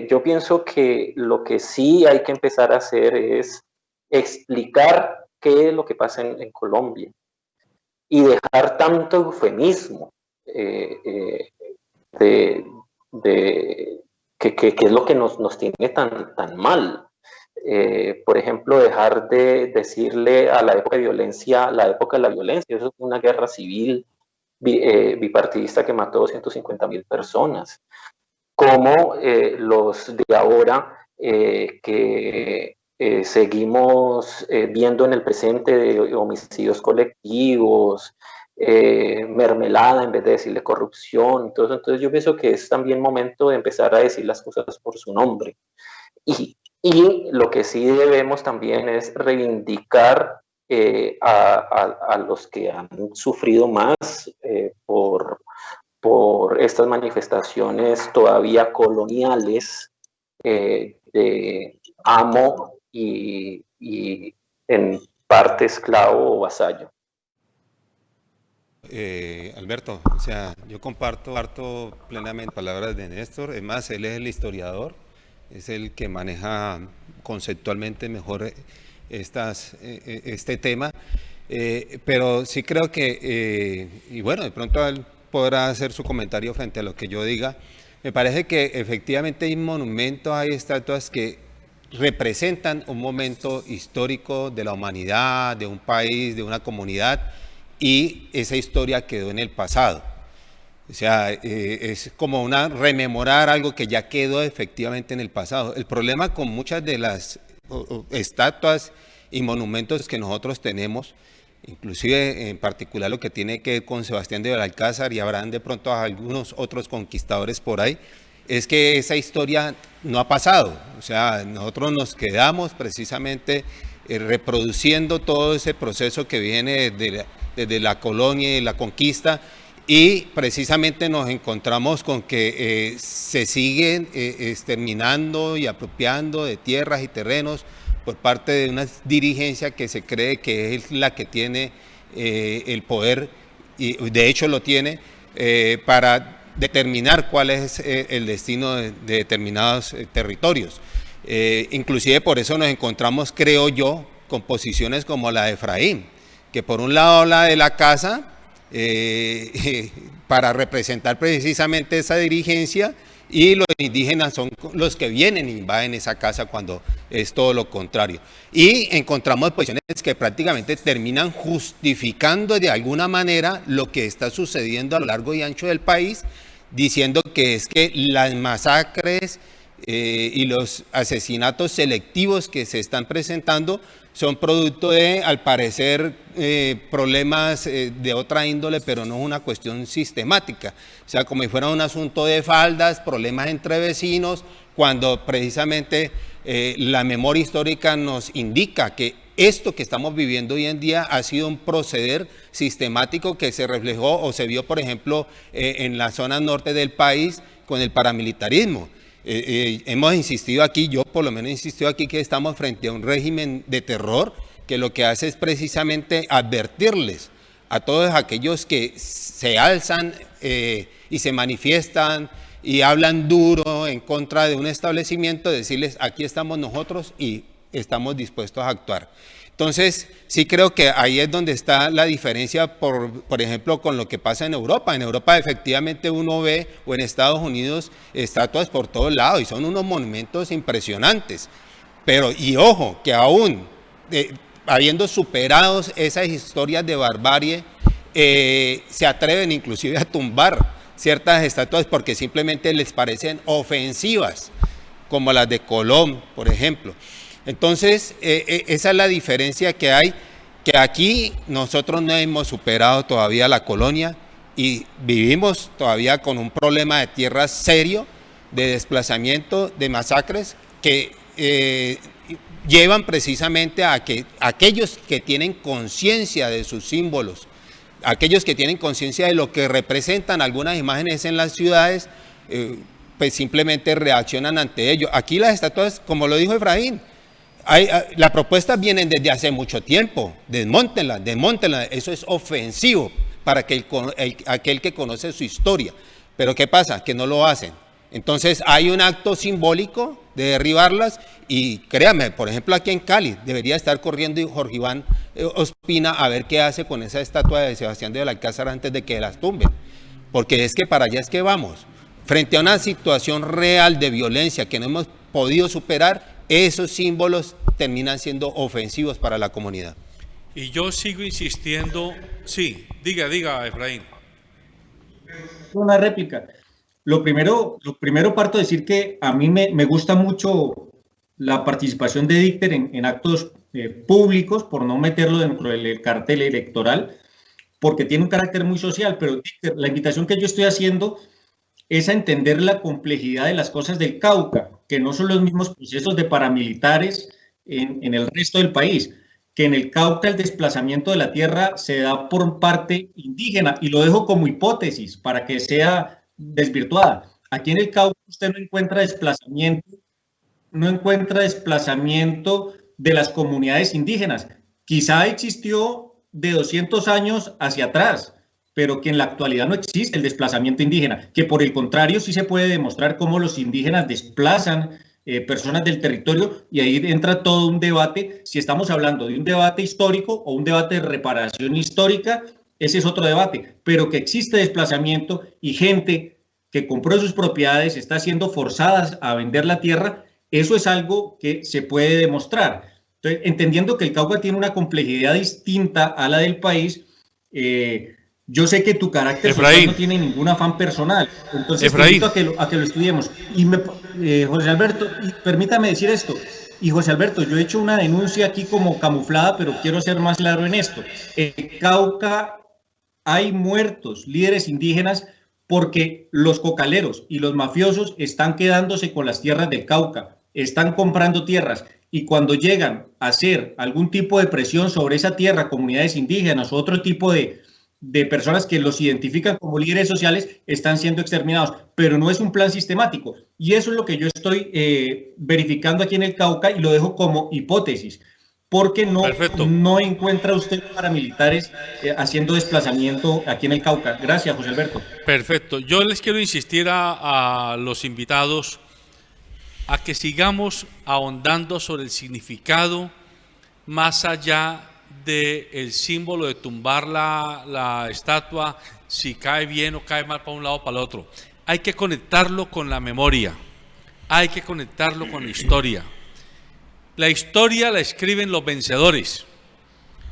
S6: yo pienso que lo que sí hay que empezar a hacer es explicar qué es lo que pasa en Colombia y dejar tanto eufemismo que es lo que nos tiene tan mal. Por ejemplo, dejar de decirle a la época de violencia, la época de la violencia. Eso es una guerra civil bipartidista que mató 250.000 personas. Como los de ahora que seguimos viendo en el presente de homicidios colectivos, mermelada en vez de decirle corrupción. Entonces yo pienso que es también momento de empezar a decir las cosas por su nombre. Y lo que sí debemos también es reivindicar a los que han sufrido más por estas manifestaciones todavía coloniales de amo y en parte esclavo o vasallo.
S7: Alberto, o sea, yo comparto plenamente palabras de Néstor. Es más, él es el historiador, es el que maneja conceptualmente mejor este tema, pero sí creo que, y bueno, de pronto él podrá hacer su comentario frente a lo que yo diga. Me parece que efectivamente hay monumentos, hay estatuas que representan un momento histórico de la humanidad, de un país, de una comunidad, y esa historia quedó en el pasado. O sea, es como rememorar algo que ya quedó efectivamente en el pasado. El problema con muchas de las estatuas y monumentos que nosotros tenemos, inclusive en particular lo que tiene que ver con Sebastián de Belalcázar, y habrán de pronto algunos otros conquistadores por ahí, es que esa historia no ha pasado. O sea, nosotros nos quedamos precisamente reproduciendo todo ese proceso que viene desde la colonia y la conquista, y precisamente nos encontramos con que se siguen exterminando y apropiando de tierras y terrenos por parte de una dirigencia que se cree que es la que tiene el poder, y de hecho lo tiene, para determinar cuál es el destino de determinados territorios. Inclusive por eso nos encontramos, creo yo, con posiciones como la de Efraín, que por un lado habla de la casa para representar precisamente esa dirigencia, y los indígenas son los que vienen e invaden esa casa cuando es todo lo contrario. Y encontramos posiciones que prácticamente terminan justificando de alguna manera lo que está sucediendo a lo largo y ancho del país, diciendo que es que las masacres y los asesinatos selectivos que se están presentando son producto de, al parecer, problemas de otra índole, pero no es una cuestión sistemática. O sea, como si fuera un asunto de faldas, problemas entre vecinos, cuando precisamente la memoria histórica nos indica que esto que estamos viviendo hoy en día ha sido un proceder sistemático que se reflejó o se vio, por ejemplo, en la zona norte del país con el paramilitarismo. Hemos insistido aquí, yo por lo menos he insistido aquí, que estamos frente a un régimen de terror que lo que hace es precisamente advertirles a todos aquellos que se alzan y se manifiestan y hablan duro en contra de un establecimiento, decirles aquí estamos nosotros y estamos dispuestos a actuar. Entonces, sí creo que ahí es donde está la diferencia, por ejemplo, con lo que pasa en Europa. En Europa efectivamente uno ve, o en Estados Unidos, estatuas por todos lados y son unos monumentos impresionantes. Pero, y ojo, que aún habiendo superado esas historias de barbarie, se atreven inclusive a tumbar ciertas estatuas porque simplemente les parecen ofensivas, como las de Colón, por ejemplo. Entonces, esa es la diferencia que hay, que aquí nosotros no hemos superado todavía la colonia y vivimos todavía con un problema de tierra serio, de desplazamiento, de masacres, que llevan precisamente a que aquellos que tienen conciencia de sus símbolos, aquellos que tienen conciencia de lo que representan algunas imágenes en las ciudades, pues simplemente reaccionan ante ello. Aquí las estatuas, como lo dijo Efraín, las propuestas vienen desde hace mucho tiempo, desmóntenlas, eso es ofensivo para aquel que conoce su historia, pero ¿qué pasa? Que no lo hacen. Entonces hay un acto simbólico de derribarlas y créanme, por ejemplo aquí en Cali debería estar corriendo Jorge Iván Ospina a ver qué hace con esa estatua de Sebastián de Belalcázar antes de que las tumben, porque es que para allá es que vamos, frente a una situación real de violencia que no hemos podido superar. Esos símbolos terminan siendo ofensivos para la comunidad.
S3: Y yo sigo insistiendo, sí, diga Efraín.
S5: Una réplica. Lo primero parto de decir que a mí me gusta mucho la participación de Dícter en actos públicos, por no meterlo dentro del cartel electoral, porque tiene un carácter muy social, pero Dícter, la invitación que yo estoy haciendo es a entender la complejidad de las cosas del Cauca, que no son los mismos procesos de paramilitares en el resto del país, que en el Cauca el desplazamiento de la tierra se da por parte indígena, y lo dejo como hipótesis para que sea desvirtuada. Aquí en el Cauca usted no encuentra desplazamiento de las comunidades indígenas. Quizá existió de 200 años hacia atrás, pero que en la actualidad no existe el desplazamiento indígena, que por el contrario sí se puede demostrar cómo los indígenas desplazan personas del territorio, y ahí entra todo un debate. Si estamos hablando de un debate histórico o un debate de reparación histórica, ese es otro debate, pero que existe desplazamiento y gente que compró sus propiedades está siendo forzadas a vender la tierra, eso es algo que se puede demostrar. Entonces, entendiendo que el Cauca tiene una complejidad distinta a la del país, yo sé que tu carácter social no tiene ningún afán personal, entonces te invito a que lo estudiemos. Y José Alberto, permítame decir esto, y José Alberto, yo he hecho una denuncia aquí como camuflada, pero quiero ser más claro en esto. En Cauca hay muertos, líderes indígenas, porque los cocaleros y los mafiosos están quedándose con las tierras del Cauca, están comprando tierras, y cuando llegan a hacer algún tipo de presión sobre esa tierra, comunidades indígenas o otro tipo de personas que los identifican como líderes sociales, están siendo exterminados, pero no es un plan sistemático, y eso es lo que yo estoy verificando aquí en el Cauca, y lo dejo como hipótesis, porque no encuentra usted paramilitares haciendo desplazamiento aquí en el Cauca. Gracias, José Alberto.
S3: Perfecto, yo les quiero insistir a los invitados a que sigamos ahondando sobre el significado más allá del símbolo de tumbar la estatua, si cae bien o cae mal para un lado o para el otro. Hay que conectarlo con la memoria, hay que conectarlo con la historia. La historia la escriben los vencedores.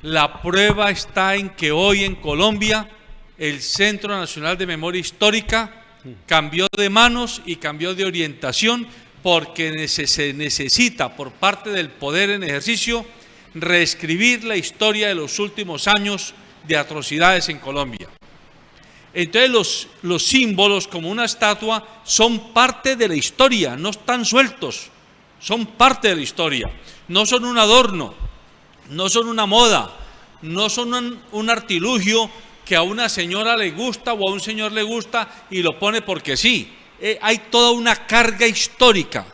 S3: La prueba está en que hoy en Colombia el Centro Nacional de Memoria Histórica cambió de manos y cambió de orientación porque se necesita por parte del poder en ejercicio reescribir la historia de los últimos años de atrocidades en Colombia. Entonces los símbolos como una estatua son parte de la historia, no están sueltos, son parte de la historia, no son un adorno, no son una moda, no son un artilugio que a una señora le gusta o a un señor le gusta y lo pone porque sí. Hay toda una carga histórica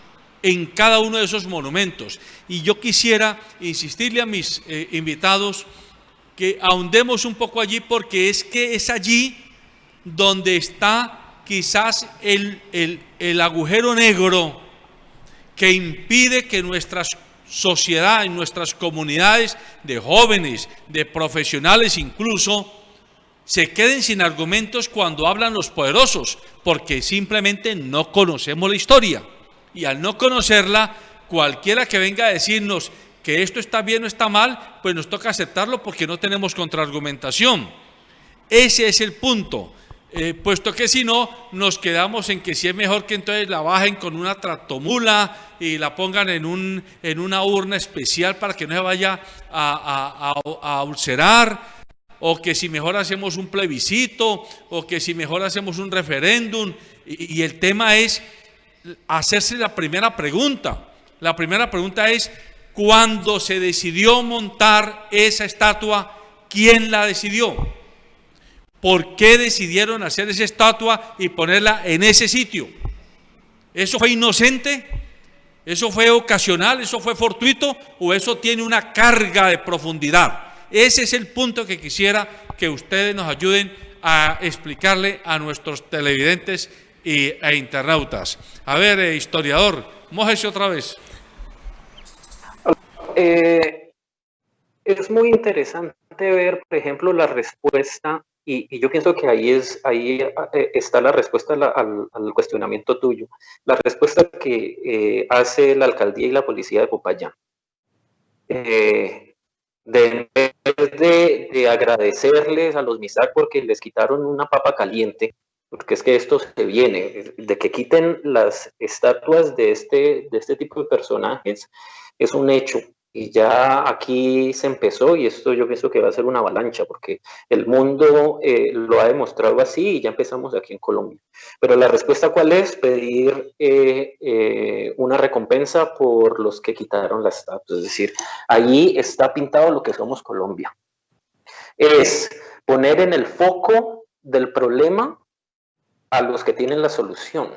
S3: en cada uno de esos monumentos. Y yo quisiera insistirle a mis invitados que ahondemos un poco allí, porque es que es allí donde está quizás el agujero negro que impide que nuestras sociedades, nuestras comunidades de jóvenes, de profesionales incluso, se queden sin argumentos cuando hablan los poderosos, porque simplemente no conocemos la historia. Y al no conocerla, cualquiera que venga a decirnos que esto está bien o está mal, pues nos toca aceptarlo porque no tenemos contraargumentación. Ese es el punto, puesto que si no, nos quedamos en que si es mejor que entonces la bajen con una tractomula y la pongan en una urna especial para que no se vaya a ulcerar, o que si mejor hacemos un plebiscito, o que si mejor hacemos un referéndum. Y el tema es hacerse la primera pregunta. La primera pregunta es: ¿cuándo se decidió montar esa estatua, quién la decidió? ¿Por qué decidieron hacer esa estatua y ponerla en ese sitio? ¿Eso fue inocente? ¿Eso fue ocasional? ¿Eso fue fortuito? ¿O eso tiene una carga de profundidad? Ese es el punto que quisiera que ustedes nos ayuden a explicarle a nuestros televidentes e internautas. A ver, historiador, mójese otra vez.
S6: Es muy interesante ver, por ejemplo, la respuesta, y yo pienso que ahí está la respuesta al cuestionamiento tuyo, la respuesta que hace la alcaldía y la policía de Popayán. De agradecerles a los MISAC porque les quitaron una papa caliente, porque es que esto se viene, de que quiten las estatuas de este tipo de personajes, es un hecho. Y ya aquí se empezó, y esto yo pienso que va a ser una avalancha, porque el mundo lo ha demostrado así, y ya empezamos aquí en Colombia. Pero la respuesta, ¿cuál es? Pedir una recompensa por los que quitaron las estatuas. Es decir, ahí está pintado lo que somos Colombia. Es poner en el foco del problema a los que tienen la solución.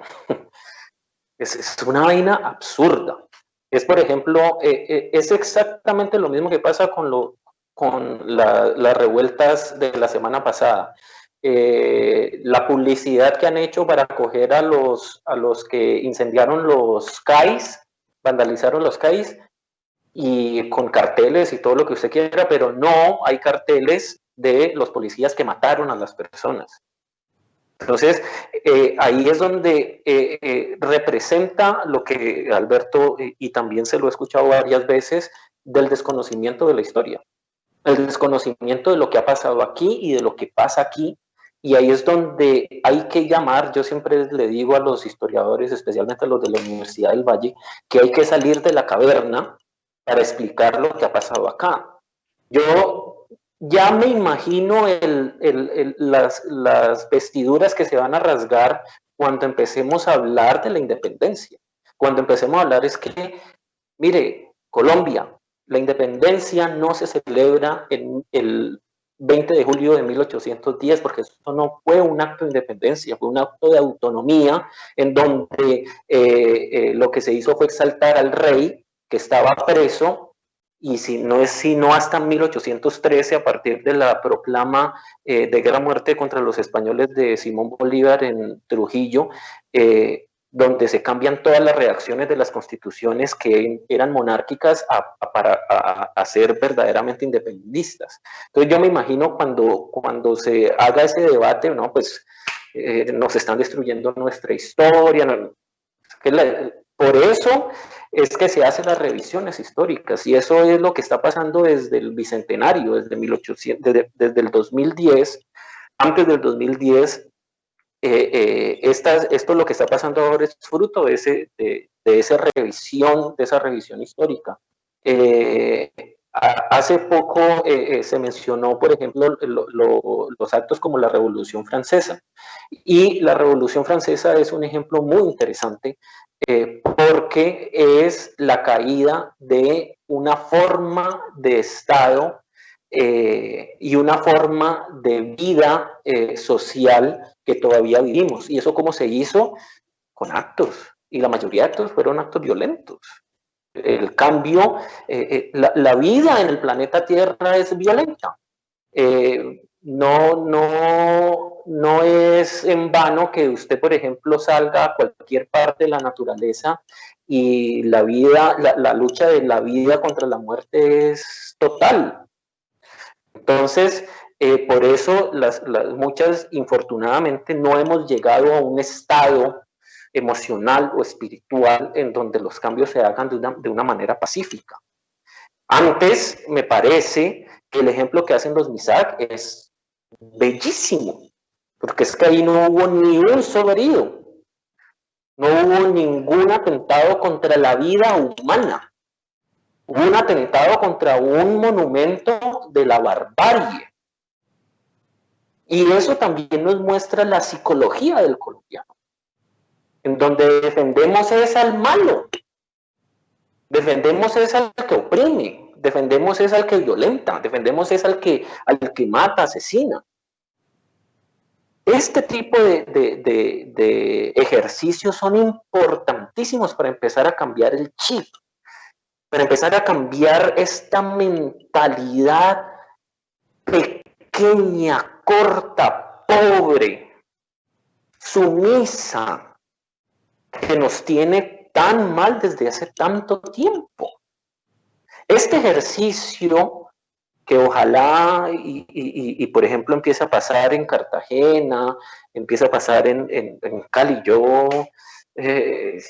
S6: Es una vaina absurda. Es, por ejemplo, es exactamente lo mismo que pasa con las revueltas de la semana pasada. La publicidad que han hecho para acoger a los que incendiaron los CAIs, vandalizaron los CAIs, y con carteles y todo lo que usted quiera, pero no hay carteles de los policías que mataron a las personas. Entonces, ahí es donde representa lo que Alberto, y también se lo he escuchado varias veces, del desconocimiento de la historia, el desconocimiento de lo que ha pasado aquí y de lo que pasa aquí, y ahí es donde hay que llamar, yo siempre le digo a los historiadores, especialmente a los de la Universidad del Valle, que hay que salir de la caverna para explicar lo que ha pasado acá. Yo ya me imagino las vestiduras que se van a rasgar cuando empecemos a hablar de la independencia. Cuando empecemos a hablar es que, mire, Colombia, la independencia no se celebra en el 20 de julio de 1810, porque eso no fue un acto de independencia, fue un acto de autonomía en donde lo que se hizo fue exaltar al rey que estaba preso, y si no hasta 1813, a partir de la proclama de guerra a muerte contra los españoles de Simón Bolívar en Trujillo, donde se cambian todas las redacciones de las constituciones que eran monárquicas a ser verdaderamente independistas. Entonces yo me imagino cuando se haga ese debate, ¿no? Pues nos están destruyendo nuestra historia, ¿no? Por eso es que se hacen las revisiones históricas, y eso es lo que está pasando desde el Bicentenario, desde el 2010. Antes del 2010, esto lo que está pasando ahora es fruto de esa revisión histórica. Hace poco se mencionó, por ejemplo, los actos como la Revolución Francesa. Y la Revolución Francesa es un ejemplo muy interesante porque es la caída de una forma de Estado y una forma de vida social que todavía vivimos. ¿Y eso cómo se hizo? Con actos. Y la mayoría de actos fueron actos violentos. El cambio, la vida en el planeta Tierra es violenta. No es en vano que usted, por ejemplo, salga a cualquier parte de la naturaleza y la lucha de la vida contra la muerte es total. Entonces, por eso muchas, infortunadamente, no hemos llegado a un estado emocional o espiritual en donde los cambios se hagan de una manera pacífica. Antes, me parece que el ejemplo que hacen los MISAC es bellísimo, porque es que ahí no hubo ni un solo herido, no hubo ningún atentado contra la vida humana, hubo un atentado contra un monumento de la barbarie. Y eso también nos muestra la psicología del colombiano, en donde defendemos es al malo, defendemos es al que oprime, defendemos es al que violenta, defendemos es al que mata, asesina. Este tipo de ejercicios son importantísimos para empezar a cambiar el chip, para empezar a cambiar esta mentalidad pequeña, corta, pobre, sumisa, que nos tiene tan mal desde hace tanto tiempo. Este ejercicio que ojalá y por ejemplo empieza a pasar en Cartagena, empieza a pasar en Cali. Yo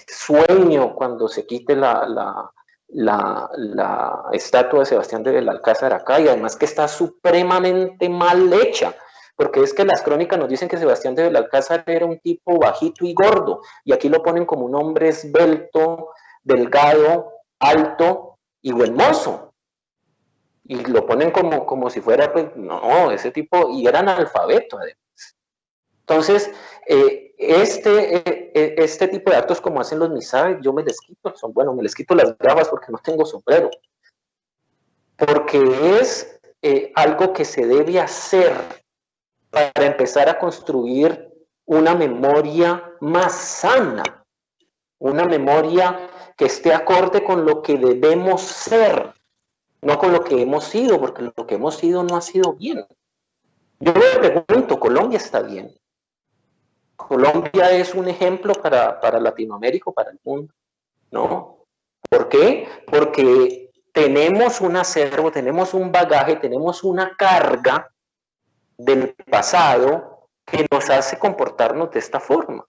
S6: sueño cuando se quite la estatua de Sebastián de Belalcázar acá, y además que está supremamente mal hecha, porque es que las crónicas nos dicen que Sebastián de Belalcázar era un tipo bajito y gordo, y aquí lo ponen como un hombre esbelto, delgado, alto y buen mozo. Y lo ponen como si fuera, pues, no, ese tipo, y era analfabeto además. Entonces, este tipo de actos como hacen los MISAC, yo me les quito, me les quito las gafas porque no tengo sombrero. Porque es algo que se debe hacer para empezar a construir una memoria más sana, una memoria que esté acorde con lo que debemos ser, no con lo que hemos sido, porque lo que hemos sido no ha sido bien. Yo me pregunto, ¿Colombia está bien? ¿Colombia es un ejemplo para Latinoamérica, para el mundo? ¿No? ¿Por qué? Porque tenemos un acervo, tenemos un bagaje, tenemos una carga del pasado que nos hace comportarnos de esta forma,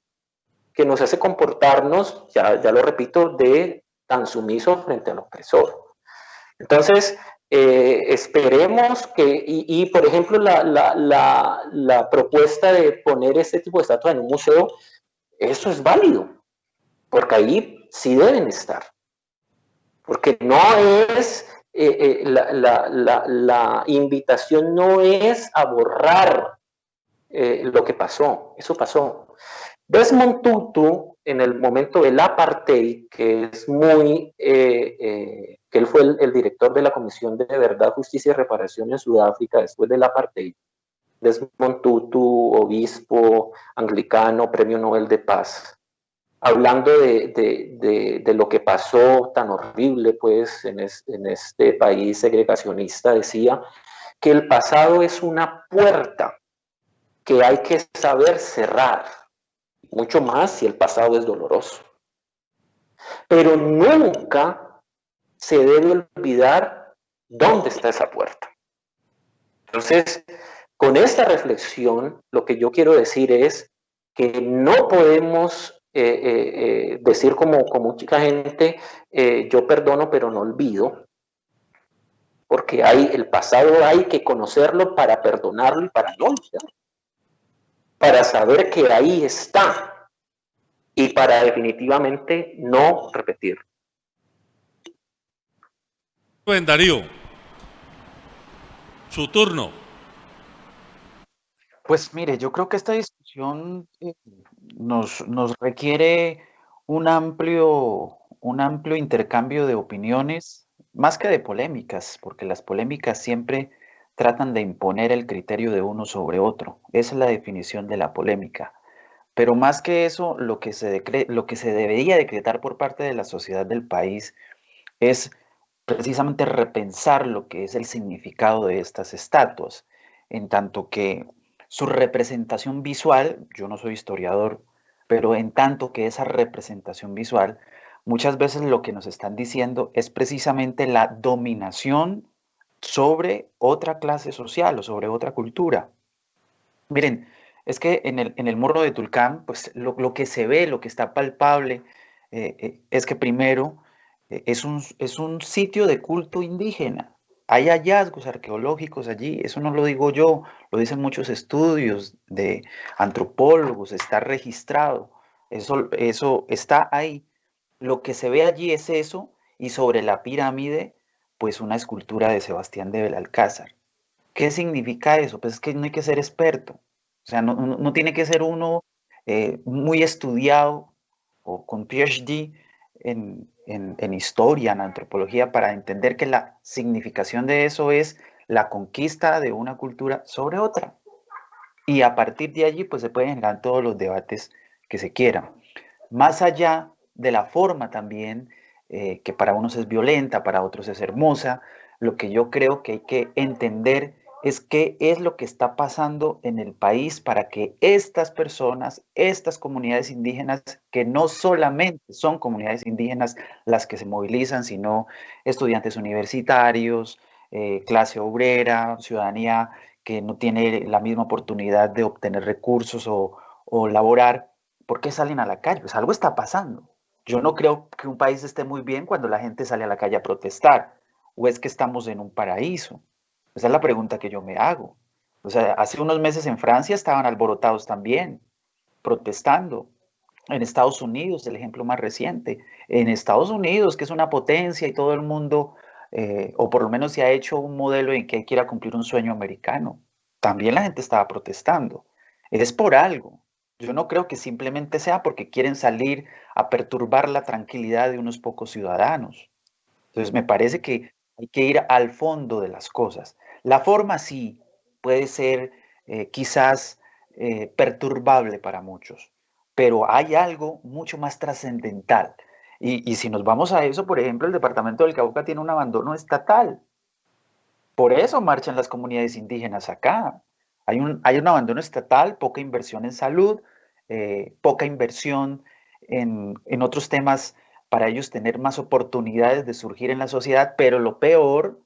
S6: que nos hace comportarnos, ya lo repito, de tan sumiso frente al opresor. Entonces, esperemos que, y por ejemplo, la propuesta de poner este tipo de estatuas en un museo, eso es válido, porque ahí sí deben estar. Porque no es, la invitación no es a borrar lo que pasó, eso pasó. Desmond Tutu, en el momento del apartheid, que es que él fue el director de la Comisión de Verdad, Justicia y Reparación en Sudáfrica después del apartheid. Desmond Tutu, obispo anglicano, premio Nobel de Paz, hablando de lo que pasó tan horrible pues en este país segregacionista, decía que el pasado es una puerta que hay que saber cerrar, mucho más si el pasado es doloroso. Pero nunca se debe olvidar dónde está esa puerta. Entonces, con esta reflexión, lo que yo quiero decir es que no podemos decir como mucha gente, yo perdono pero no olvido, porque el pasado hay que conocerlo para perdonarlo y para no olvidarlo, para saber que ahí está y para definitivamente no repetir.
S3: Rubén Darío, su turno.
S4: Pues mire, yo creo que esta discusión nos requiere un amplio intercambio de opiniones, más que de polémicas, porque las polémicas siempre tratan de imponer el criterio de uno sobre otro. Esa es la definición de la polémica. Pero más que eso, lo que se debería decretar por parte de la sociedad del país es precisamente repensar lo que es el significado de estas estatuas, en tanto que su representación visual, yo no soy historiador, pero en tanto que esa representación visual, muchas veces lo que nos están diciendo es precisamente la dominación sobre otra clase social o sobre otra cultura. Miren, es que en el Morro de Tulcán, pues lo que se ve, lo que está palpable, es que primero es un sitio de culto indígena. Hay hallazgos arqueológicos allí, eso no lo digo yo, lo dicen muchos estudios de antropólogos, está registrado, eso está ahí. Lo que se ve allí es eso, y sobre la pirámide, pues una escultura de Sebastián de Belalcázar. ¿Qué significa eso? Pues es que no hay que ser experto. O sea, no tiene que ser uno muy estudiado o con PhD en historia, en antropología, para entender que la significación de eso es la conquista de una cultura sobre otra. Y a partir de allí, pues se pueden generar todos los debates que se quieran. Más allá de la forma también, que para unos es violenta, para otros es hermosa, lo que yo creo que hay que entender es qué es lo que está pasando en el país para que estas personas, estas comunidades indígenas, que no solamente son comunidades indígenas las que se movilizan, sino estudiantes universitarios, clase obrera, ciudadanía que no tiene la misma oportunidad de obtener recursos o laborar, ¿por qué salen a la calle? Pues algo está pasando. Yo no creo que un país esté muy bien cuando la gente sale a la calle a protestar, o es que estamos en un paraíso. Esa es la pregunta que yo me hago. O sea, hace unos meses en Francia estaban alborotados también, protestando. En Estados Unidos, el ejemplo más reciente. En Estados Unidos, que es una potencia y todo el mundo, o por lo menos se ha hecho un modelo en que hay que ir a cumplir un sueño americano. También la gente estaba protestando. Es por algo. Yo no creo que simplemente sea porque quieren salir a perturbar la tranquilidad de unos pocos ciudadanos. Entonces me parece que hay que ir al fondo de las cosas. La forma sí puede ser quizás perturbable para muchos, pero hay algo mucho más trascendental. Y si nos vamos a eso, por ejemplo, el departamento del Cauca tiene un abandono estatal. Por eso marchan las comunidades indígenas acá. Hay un abandono estatal, poca inversión en salud, poca inversión en otros temas para ellos tener más oportunidades de surgir en la sociedad, pero lo peor,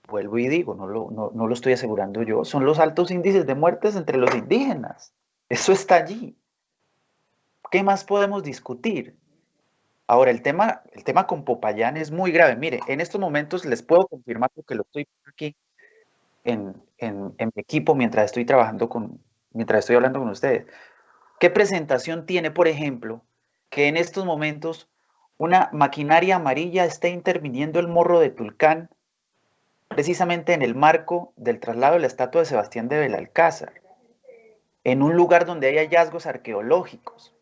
S4: vuelvo y digo, no lo estoy asegurando yo, son los altos índices de muertes entre los indígenas. Eso está allí. ¿Qué más podemos discutir? Ahora, el tema con Popayán es muy grave. Mire, en estos momentos les puedo confirmar porque lo estoy aquí en mi equipo mientras estoy mientras estoy hablando con ustedes. ¿Qué presentación tiene, por ejemplo, que en estos momentos una maquinaria amarilla está interviniendo el Morro de Tulcán precisamente en el marco del traslado de la estatua de Sebastián de Belalcázar, en un lugar donde hay hallazgos arqueológicos?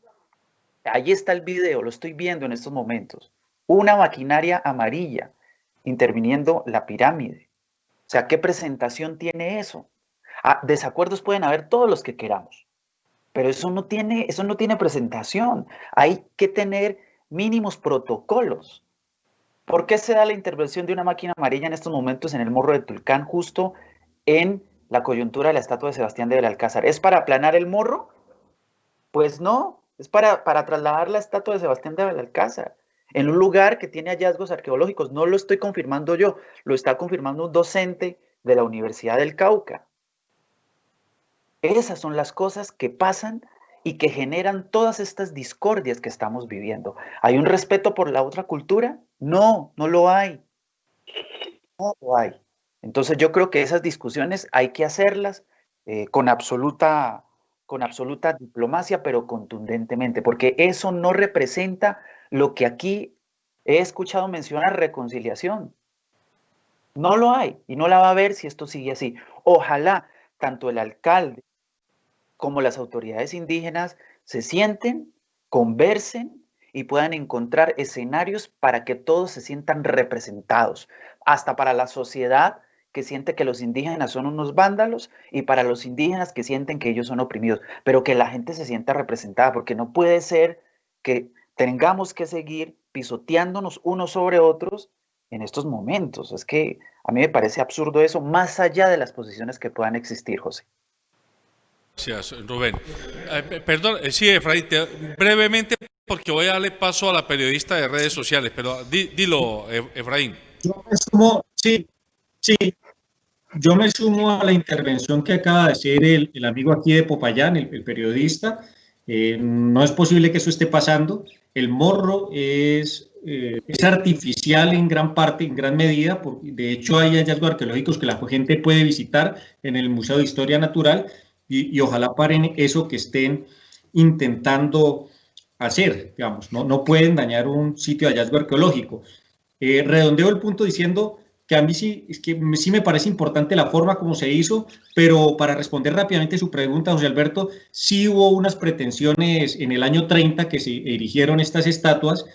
S4: Ahí está el video, lo estoy viendo en estos momentos. Una maquinaria amarilla interviniendo la pirámide. O sea, ¿qué presentación tiene eso? Desacuerdos pueden haber todos los que queramos, pero eso no tiene presentación. Hay que tener mínimos protocolos. ¿Por qué se da la intervención de una máquina amarilla en estos momentos en el Morro de Tulcán, justo en la coyuntura de la estatua de Sebastián de Belalcázar? ¿Es para aplanar el morro? Pues no, es para trasladar la estatua de Sebastián de Belalcázar en un lugar que tiene hallazgos arqueológicos. No lo estoy confirmando yo, lo está confirmando un docente de la Universidad del Cauca. Esas son las cosas que pasan y que generan todas estas discordias que estamos viviendo. ¿Hay un respeto por la otra cultura? No, no lo hay. No lo hay. Entonces yo creo que esas discusiones hay que hacerlas con absoluta con absoluta diplomacia, pero contundentemente, porque eso no representa lo que aquí he escuchado mencionar, reconciliación. No lo hay y no la va a haber si esto sigue así. Ojalá tanto el alcalde como las autoridades indígenas se sienten, conversen y puedan encontrar escenarios para que todos se sientan representados, hasta para la sociedad que siente que los indígenas son unos vándalos y para los indígenas que sienten que ellos son oprimidos, pero que la gente se sienta representada, porque no puede ser que tengamos que seguir pisoteándonos unos sobre otros en estos momentos. Es que a mí me parece absurdo eso, más allá de las posiciones que puedan existir, José.
S3: Gracias, Rubén. Perdón, sí, Efraín, brevemente, porque voy a darle paso a la periodista de redes sociales, pero dilo, Efraín.
S5: Yo me sumo a la intervención que acaba de hacer el amigo aquí de Popayán, el periodista. No es posible que eso esté pasando. El morro es artificial en gran parte, en gran medida. De hecho, hay hallazgos arqueológicos que la gente puede visitar en el Museo de Historia Natural y ojalá paren eso que estén intentando hacer. Digamos, no pueden dañar un sitio de hallazgo arqueológico. Redondeo el punto diciendo que a mí sí me parece importante la forma como se hizo, pero para responder rápidamente su pregunta, José Alberto, sí hubo unas pretensiones en el año 30 que se erigieron estas estatuas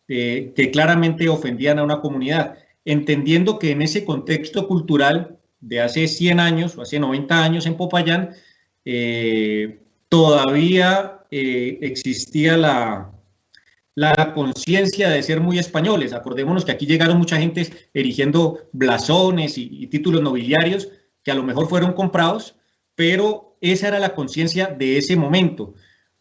S5: que claramente ofendían a una comunidad, entendiendo que en ese contexto cultural de hace 100 años o hace 90 años en Popayán, todavía existía la conciencia de ser muy españoles. Acordémonos que aquí llegaron mucha gente erigiendo blasones y títulos nobiliarios que a lo mejor fueron comprados, pero esa era la conciencia de ese momento.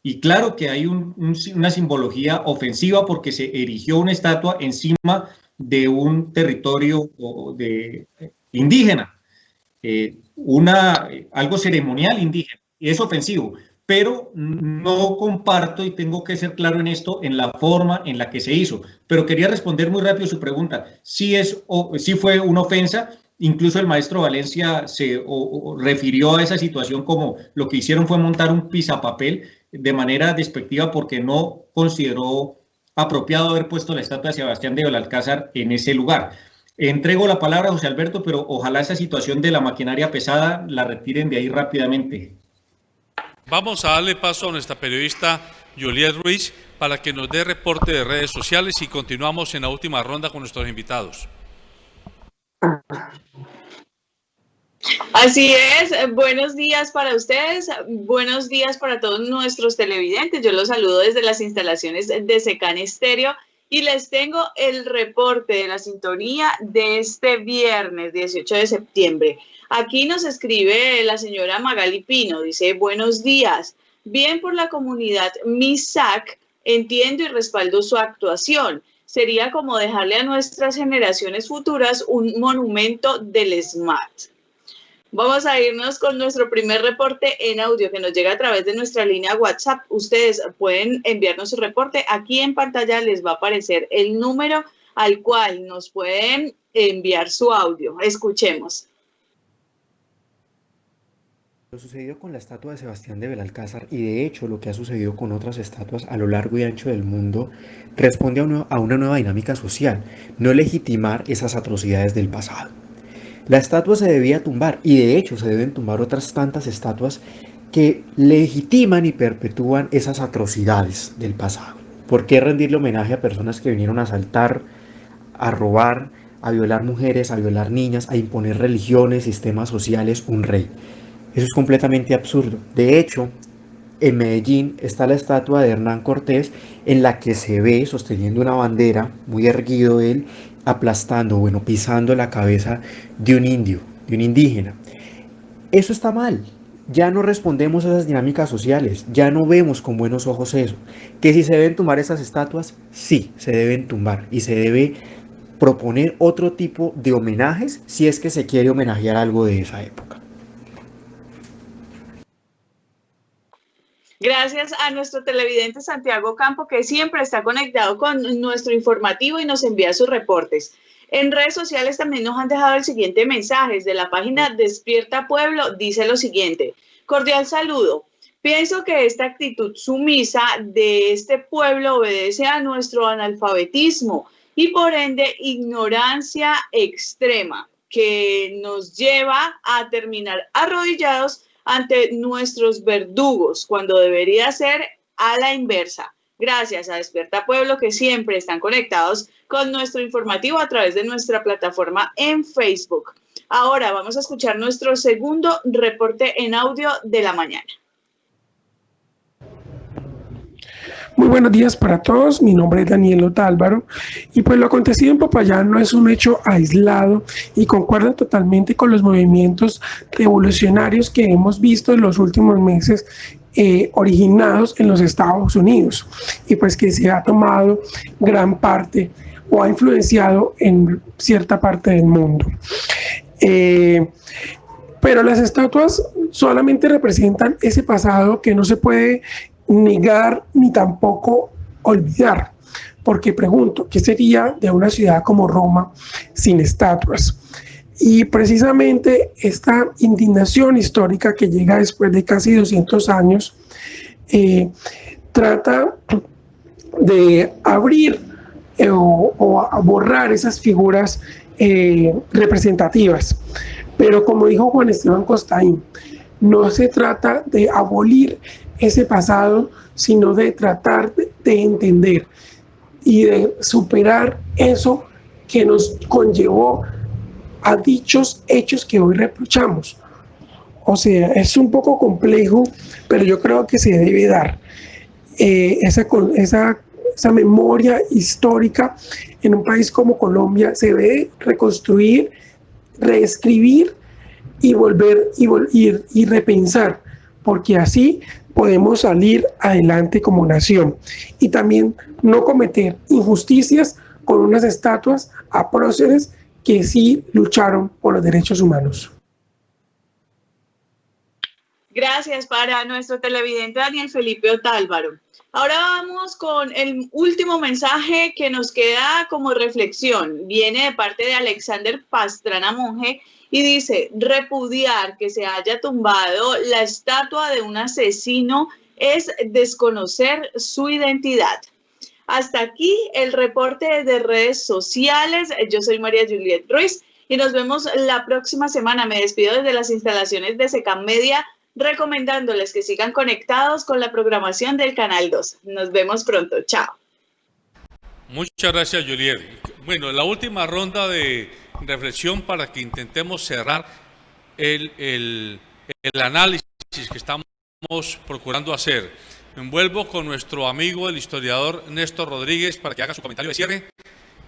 S5: Y claro que hay una simbología ofensiva porque se erigió una estatua encima de un territorio indígena, algo ceremonial indígena, y es ofensivo. Pero no comparto, y tengo que ser claro en esto, en la forma en la que se hizo. Pero quería responder muy rápido su pregunta. Sí fue una ofensa, incluso el maestro Valencia se refirió a esa situación como lo que hicieron fue montar un pisapapel de manera despectiva porque no consideró apropiado haber puesto la estatua de Sebastián de Belalcázar en ese lugar. Entrego la palabra a José Alberto, pero ojalá esa situación de la maquinaria pesada la retiren de ahí rápidamente.
S3: Vamos a darle paso a nuestra periodista Juliet Ruiz para que nos dé reporte de redes sociales y continuamos en la última ronda con nuestros invitados.
S8: Así es, buenos días para ustedes, buenos días para todos nuestros televidentes. Yo los saludo desde las instalaciones de Secan Estéreo y les tengo el reporte de la sintonía de este viernes 18 de septiembre. Aquí nos escribe la señora Magali Pino, dice, buenos días, bien por la comunidad MISAC, entiendo y respaldo su actuación. Sería como dejarle a nuestras generaciones futuras un monumento del SMART. Vamos a irnos con nuestro primer reporte en audio que nos llega a través de nuestra línea WhatsApp. Ustedes pueden enviarnos su reporte. Aquí en pantalla les va a aparecer el número al cual nos pueden enviar su audio. Escuchemos.
S9: Lo sucedido con la estatua de Sebastián de Belalcázar y de hecho lo que ha sucedido con otras estatuas a lo largo y ancho del mundo responde a una nueva dinámica social, no legitimar esas atrocidades del pasado. La estatua se debía tumbar y de hecho se deben tumbar otras tantas estatuas que legitiman y perpetúan esas atrocidades del pasado. ¿Por qué rendirle homenaje a personas que vinieron a asaltar, a robar, a violar mujeres, a violar niñas, a imponer religiones, sistemas sociales, un rey? Eso es completamente absurdo. De hecho, en Medellín está la estatua de Hernán Cortés en la que se ve sosteniendo una bandera, muy erguido él, aplastando, pisando la cabeza de un indio, de un indígena. Eso está mal. Ya no respondemos a esas dinámicas sociales, ya no vemos con buenos ojos eso. Que si se deben tumbar esas estatuas, sí, se deben tumbar y se debe proponer otro tipo de homenajes si es que se quiere homenajear algo de esa época.
S8: Gracias a nuestro televidente Santiago Campo, que siempre está conectado con nuestro informativo y nos envía sus reportes. En redes sociales también nos han dejado el siguiente mensaje. Desde la página Despierta Pueblo dice lo siguiente. Cordial saludo. Pienso que esta actitud sumisa de este pueblo obedece a nuestro analfabetismo y por ende ignorancia extrema que nos lleva a terminar arrodillados ante nuestros verdugos cuando debería ser a la inversa. Gracias a Despierta Pueblo, que siempre están conectados con nuestro informativo a través de nuestra plataforma en Facebook. Ahora vamos a escuchar nuestro segundo reporte en audio de la mañana.
S10: Muy buenos días para todos, mi nombre es Daniel Otálvaro y pues lo acontecido en Popayán no es un hecho aislado y concuerda totalmente con los movimientos revolucionarios que hemos visto en los últimos meses originados en los Estados Unidos y pues que se ha tomado gran parte o ha influenciado en cierta parte del mundo. Pero las estatuas solamente representan ese pasado que no se puede negar ni tampoco olvidar, porque pregunto, ¿qué sería de una ciudad como Roma sin estatuas? Y precisamente esta indignación histórica que llega después de casi 200 años trata de abrir o borrar esas figuras representativas. Pero como dijo Juan Esteban Costaín, no se trata de abolir ese pasado, sino de tratar de entender y de superar eso que nos conllevó a dichos hechos que hoy reprochamos. O sea, es un poco complejo, pero yo creo que se debe dar esa memoria histórica en un país como Colombia. Se debe reconstruir, reescribir y volver y repensar, porque así podemos salir adelante como nación y también no cometer injusticias con unas estatuas a próceres que sí lucharon por los derechos humanos.
S8: Gracias para nuestro televidente Daniel Felipe Otálvaro. Ahora vamos con el último mensaje que nos queda como reflexión. Viene de parte de Alexander Pastrana Monge y dice: repudiar que se haya tumbado la estatua de un asesino es desconocer su identidad. Hasta aquí el reporte de redes sociales. Yo soy María Juliet Ruiz y nos vemos la próxima semana. Me despido desde las instalaciones de Secam Media, recomendándoles que sigan conectados con la programación del Canal 2. Nos vemos pronto. Chao.
S3: Muchas gracias, Juliet. Bueno, la última ronda de reflexión para que intentemos cerrar el análisis que estamos procurando hacer. Me envuelvo con nuestro amigo, el historiador Néstor Rodríguez, para que haga su comentario de cierre,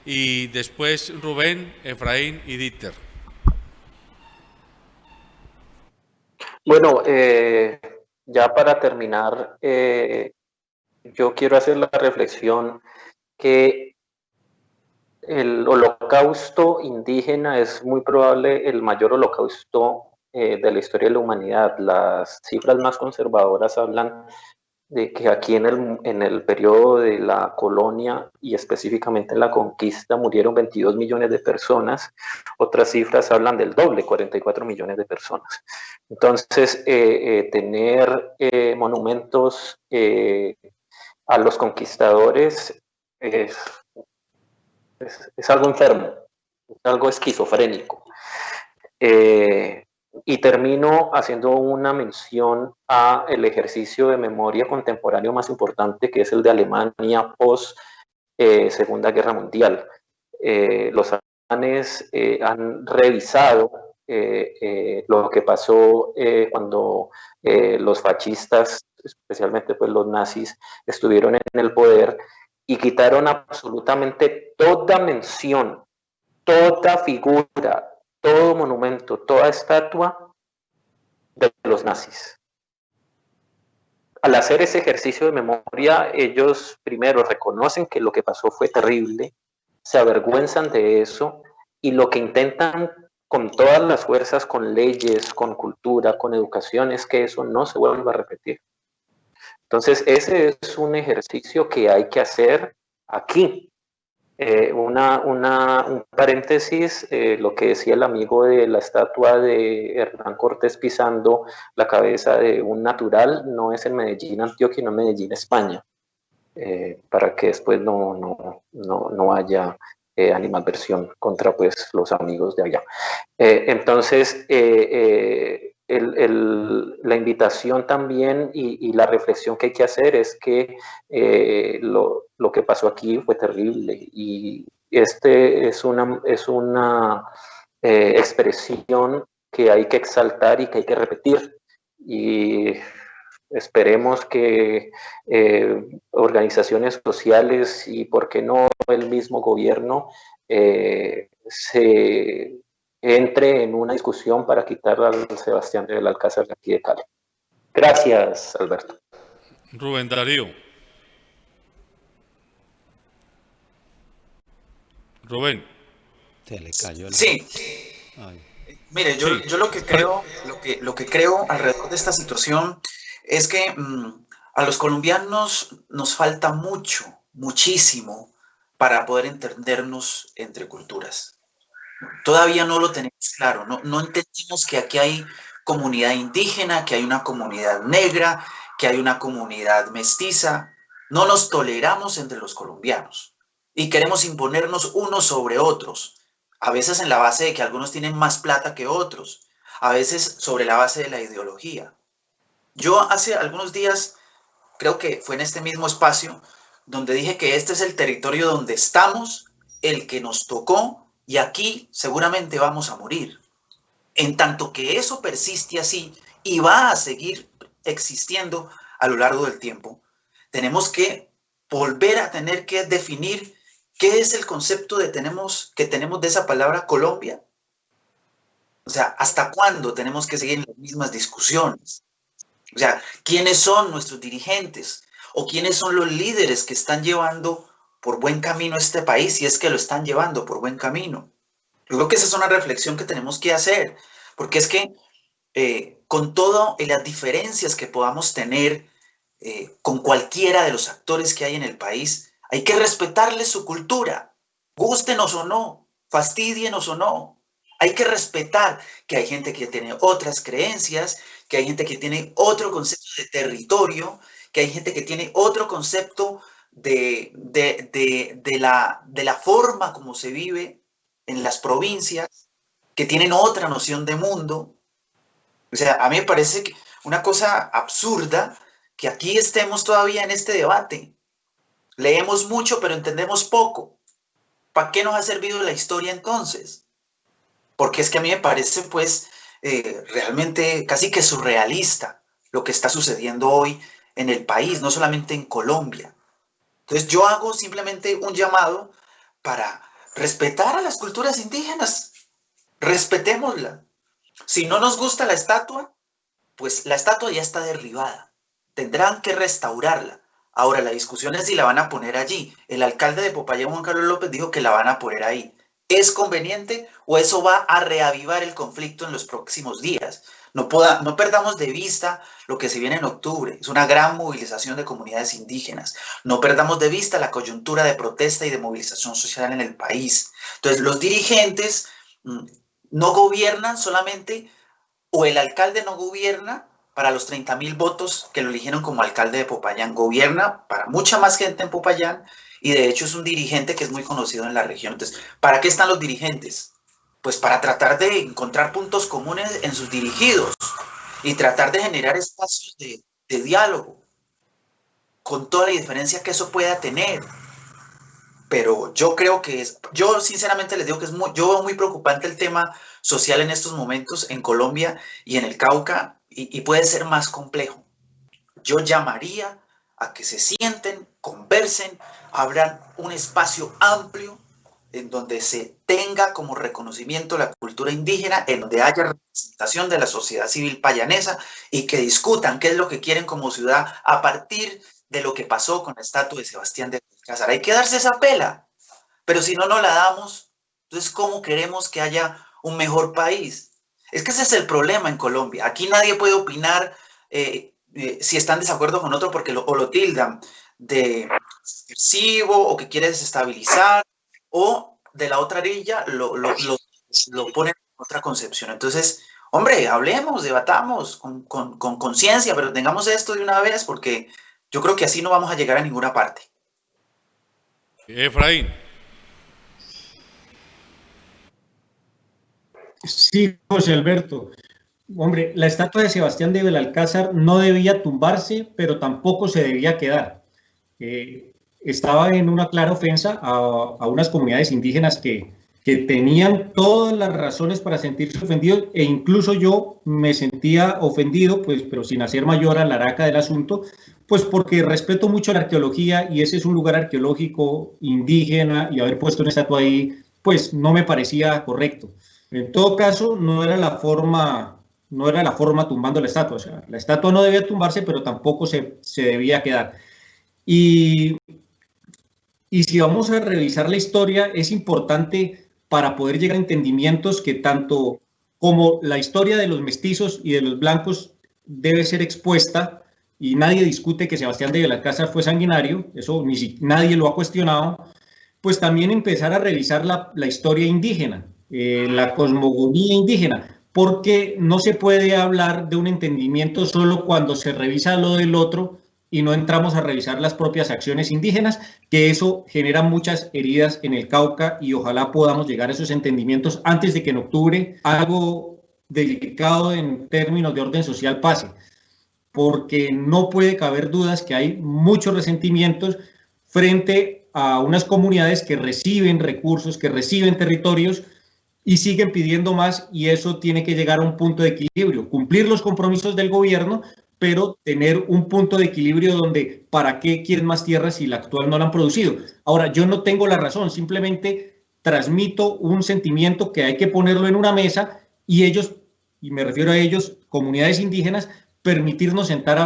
S3: y después Rubén, Efraín y Dieter.
S6: Bueno, ya para terminar, yo quiero hacer la reflexión que el holocausto indígena es muy probable el mayor holocausto de la historia de la humanidad. Las cifras más conservadoras hablan de que aquí en el periodo de la colonia y específicamente en la conquista murieron 22 millones de personas. Otras cifras hablan del doble, 44 millones de personas. Entonces, tener monumentos a los conquistadores es algo enfermo, es algo esquizofrénico. Y termino haciendo una mención a el ejercicio de memoria contemporáneo más importante, que es el de Alemania post Segunda Guerra Mundial. Los alemanes han revisado lo que pasó cuando los fascistas, especialmente pues los nazis, estuvieron en el poder y quitaron absolutamente toda mención, toda figura, todo monumento, toda estatua de los nazis. Al hacer ese ejercicio de memoria, ellos primero reconocen que lo que pasó fue terrible, se avergüenzan de eso y lo que intentan con todas las fuerzas, con leyes, con cultura, con educación, es que eso no se vuelva a repetir. Entonces, ese es un ejercicio que hay que hacer aquí, Un paréntesis, lo que decía el amigo de la estatua de Hernán Cortés pisando la cabeza de un natural, no es en Medellín, Antioquia, sino en Medellín, España, para que después no haya animadversión contra pues, los amigos de allá. Entonces, la invitación también y la reflexión que hay que hacer es que lo que pasó aquí fue terrible y es una expresión que hay que exaltar y que hay que repetir. Y esperemos que organizaciones sociales y, por qué no, el mismo gobierno se entre en una discusión para quitar al Sebastián de Belalcázar de aquí de Cali. Gracias, Alberto.
S3: Rubén Darío. Rubén.
S7: Se le cayó la...
S11: Sí.
S7: Ay.
S11: Mire, yo lo que creo, lo que creo alrededor de esta situación es que a los colombianos nos falta muchísimo para poder entendernos entre culturas. Todavía no lo tenemos claro, no entendemos que aquí hay comunidad indígena, que hay una comunidad negra, que hay una comunidad mestiza. No nos toleramos entre los colombianos y queremos imponernos unos sobre otros. A veces en la base de que algunos tienen más plata que otros, a veces sobre la base de la ideología. Yo hace algunos días, creo que fue en este mismo espacio, donde dije que este es el territorio donde estamos, el que nos tocó, y aquí seguramente vamos a morir. En tanto que eso persiste así y va a seguir existiendo a lo largo del tiempo, tenemos que volver a tener que definir ¿qué es el concepto que tenemos de esa palabra Colombia? O sea, ¿hasta cuándo tenemos que seguir en las mismas discusiones? O sea, ¿quiénes son nuestros dirigentes? ¿O quiénes son los líderes que están llevando por buen camino este país, si es que lo están llevando por buen camino? Yo creo que esa es una reflexión que tenemos que hacer, porque es que con todas las diferencias que podamos tener con cualquiera de los actores que hay en el país, hay que respetarles su cultura, gústenos o no, fastidienos o no. Hay que respetar que hay gente que tiene otras creencias, que hay gente que tiene otro concepto de territorio, que hay gente que tiene otro concepto de la forma como se vive en las provincias, que tienen otra noción de mundo. O sea, a mí me parece que una cosa absurda que aquí estemos todavía en este debate. Leemos mucho, pero entendemos poco. ¿Para qué nos ha servido la historia entonces? Porque es que a mí me parece, pues, realmente casi que surrealista lo que está sucediendo hoy en el país, no solamente en Colombia. Entonces yo hago simplemente un llamado para respetar a las culturas indígenas. Respetémosla. Si no nos gusta la estatua, pues la estatua ya está derribada. Tendrán que restaurarla. Ahora, la discusión es si la van a poner allí. El alcalde de Popayán, Juan Carlos López, dijo que la van a poner ahí. ¿Es conveniente o eso va a reavivar el conflicto en los próximos días? No perdamos de vista lo que se viene en octubre. Es una gran movilización de comunidades indígenas. No perdamos de vista la coyuntura de protesta y de movilización social en el país. Entonces, los dirigentes no gobiernan solamente, o el alcalde no gobierna para los 30.000 votos que lo eligieron como alcalde de Popayán. Gobierna para mucha más gente en Popayán y de hecho es un dirigente que es muy conocido en la región. Entonces, ¿para qué están los dirigentes? Pues para tratar de encontrar puntos comunes en sus dirigidos y tratar de generar espacios de diálogo con toda la diferencia que eso pueda tener. Pero yo creo que yo sinceramente les digo que yo veo muy preocupante el tema social en estos momentos en Colombia y en el Cauca y puede ser más complejo. Yo llamaría a que se sienten, conversen, abran un espacio amplio en donde se tenga como reconocimiento la cultura indígena, en donde haya representación de la sociedad civil payanesa y que discutan qué es lo que quieren como ciudad a partir de lo que pasó con la estatua de Sebastián de Belalcázar. Hay que darse esa pela, pero si no la damos, entonces ¿cómo queremos que haya un mejor país? Es que ese es el problema en Colombia. Aquí nadie puede opinar si están de desacuerdo con otro porque lo tildan de subversivo o que quiere desestabilizar o de la otra orilla lo ponen en otra concepción. Entonces, hombre, hablemos, debatamos con conciencia, pero tengamos esto de una vez, porque yo creo que así no vamos a llegar a ninguna parte.
S3: Efraín.
S5: Sí, José Alberto. Hombre, la estatua de Sebastián de Belalcázar no debía tumbarse, pero tampoco se debía quedar. Estaba en una clara ofensa a unas comunidades indígenas que tenían todas las razones para sentirse ofendidos, e incluso yo me sentía ofendido, pues, pero sin hacer mayor alaraca del asunto, pues porque respeto mucho la arqueología y ese es un lugar arqueológico indígena, y haber puesto una estatua ahí, pues no me parecía correcto. En todo caso, no era la forma tumbando la estatua. O sea, la estatua no debía tumbarse, pero tampoco se debía quedar. Y si vamos a revisar la historia, es importante para poder llegar a entendimientos que tanto como la historia de los mestizos y de los blancos debe ser expuesta, y nadie discute que Sebastián de Belalcázar fue sanguinario, eso nadie lo ha cuestionado, pues también empezar a revisar la historia indígena, la cosmogonía indígena, porque no se puede hablar de un entendimiento solo cuando se revisa lo del otro y no entramos a revisar las propias acciones indígenas, que eso genera muchas heridas en el Cauca, y ojalá podamos llegar a esos entendimientos antes de que en octubre algo delicado en términos de orden social pase, porque no puede caber dudas que hay muchos resentimientos frente a unas comunidades que reciben recursos, que reciben territorios, y siguen pidiendo más, y eso tiene que llegar a un punto de equilibrio, cumplir los compromisos del gobierno, pero tener un punto de equilibrio donde, ¿para qué quieren más tierras si la actual no la han producido? Ahora, yo no tengo la razón, simplemente transmito un sentimiento que hay que ponerlo en una mesa, y ellos, y me refiero a ellos, comunidades indígenas, permitirnos sentar a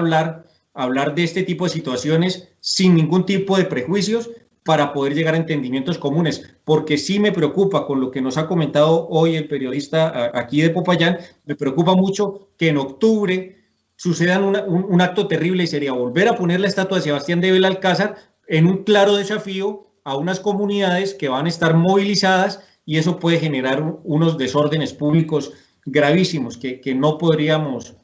S5: hablar de este tipo de situaciones sin ningún tipo de prejuicios, para poder llegar a entendimientos comunes, porque sí me preocupa, con lo que nos ha comentado hoy el periodista aquí de Popayán, me preocupa mucho que en octubre suceda un acto terrible, y sería volver a poner la estatua de Sebastián de Belalcázar en un claro desafío a unas comunidades que van a estar movilizadas, y eso puede generar unos desórdenes públicos gravísimos que no podríamos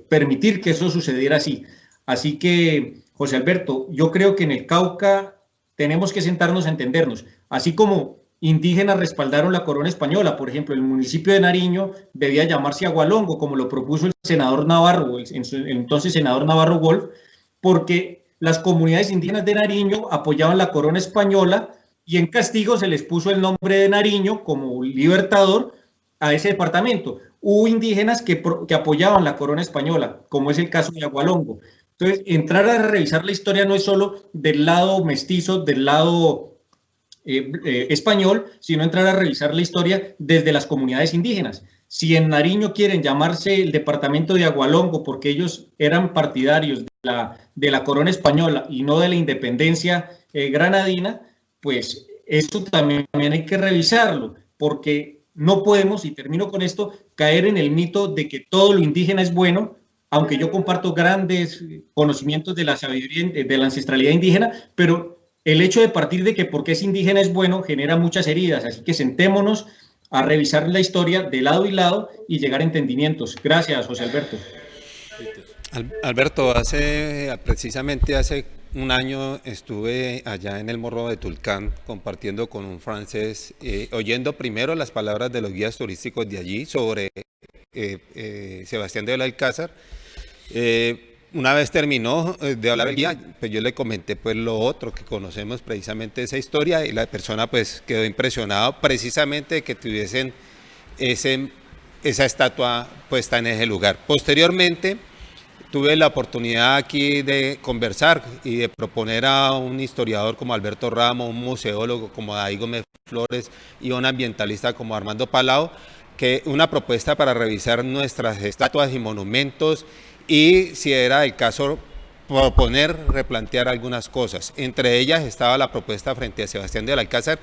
S5: permitir que eso sucediera así. Así que, José Alberto, yo creo que en el Cauca tenemos que sentarnos a entendernos, así como indígenas respaldaron la corona española. Por ejemplo, el municipio de Nariño debía llamarse Agualongo, como lo propuso el senador Navarro, entonces senador Navarro Wolf, porque las comunidades indígenas de Nariño apoyaban la corona española, y en castigo se les puso el nombre de Nariño como libertador a ese departamento. Hubo indígenas que apoyaban la corona española, como es el caso de Agualongo. Entonces, entrar a revisar la historia no es solo del lado mestizo, del lado español, sino entrar a revisar la historia desde las comunidades indígenas. Si en Nariño quieren llamarse el departamento de Agualongo porque ellos eran partidarios de la corona española y no de la independencia granadina, pues esto también hay que revisarlo, porque no podemos, y termino con esto, caer en el mito de que todo lo indígena es bueno, aunque yo comparto grandes conocimientos de la sabiduría, de la ancestralidad indígena, pero el hecho de partir de que porque es indígena es bueno genera muchas heridas, así que sentémonos a revisar la historia de lado y lado y llegar a entendimientos. Gracias, José Alberto.
S7: Alberto, precisamente hace un año estuve allá en el Morro de Tulcán compartiendo con un francés, oyendo primero las palabras de los guías turísticos de allí sobre Sebastián de Belalcázar. Una vez terminó de hablar el guía, pues yo le comenté pues lo otro, que conocemos precisamente esa historia, y la persona pues quedó impresionada precisamente de que tuviesen esa estatua puesta en ese lugar. Posteriormente tuve la oportunidad aquí de conversar y de proponer a un historiador como Alberto Ramos, un museólogo como David Gómez Flores y un ambientalista como Armando Palau, que una propuesta para revisar nuestras estatuas y monumentos, y si era el caso proponer, replantear algunas cosas. Entre ellas estaba la propuesta frente a Sebastián de Belalcázar,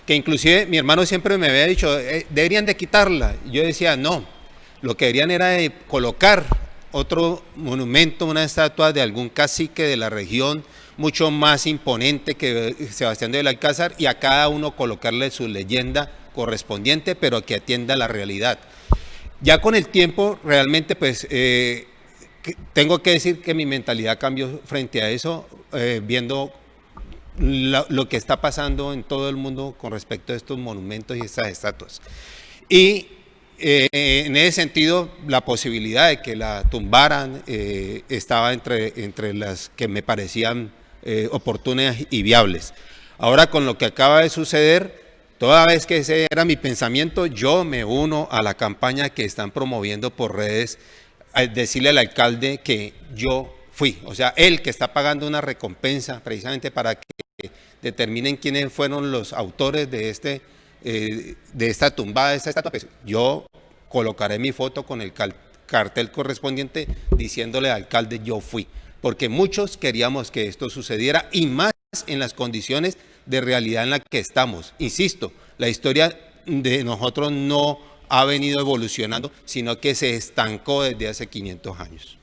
S7: que inclusive mi hermano siempre me había dicho, deberían de quitarla. Yo decía, no, lo que deberían era de colocar otro monumento, una estatua de algún cacique de la región, mucho más imponente que Sebastián de Belalcázar, y a cada uno colocarle su leyenda correspondiente, pero que atienda a la realidad. Ya con el tiempo, realmente, pues, tengo que decir que mi mentalidad cambió frente a eso, viendo lo que está pasando en todo el mundo con respecto a estos monumentos y estas estatuas. Y en ese sentido, la posibilidad de que la tumbaran estaba entre las que me parecían oportunas y viables. Ahora, con lo que acaba de suceder, toda vez que ese era mi pensamiento, yo me uno a la campaña que están promoviendo por redes, a decirle al alcalde que yo fui, o sea, él que está pagando una recompensa precisamente para que determinen quiénes fueron los autores de esta tumbada, de esta estatua, pues yo colocaré mi foto con el cartel correspondiente diciéndole al alcalde yo fui, porque muchos queríamos que esto sucediera y más en las condiciones de realidad en la que estamos. Insisto, la historia de nosotros no ha venido evolucionando, sino que se estancó desde hace 500 años.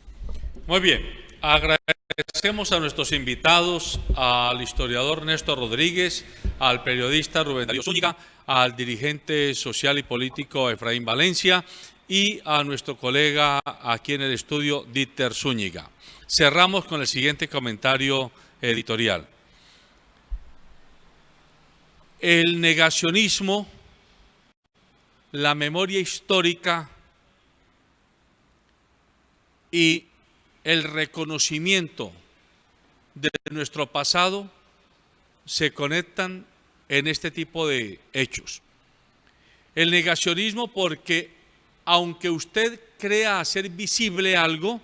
S3: Muy bien, agradecemos a nuestros invitados, al historiador Néstor Rodríguez, al periodista Rubén Darío Zúñiga, al dirigente social y político Efraín Valencia y a nuestro colega aquí en el estudio Dieter Zúñiga. Cerramos con el siguiente comentario editorial. El negacionismo, la memoria histórica y el reconocimiento de nuestro pasado se conectan en este tipo de hechos. El negacionismo porque aunque usted crea hacer visible algo,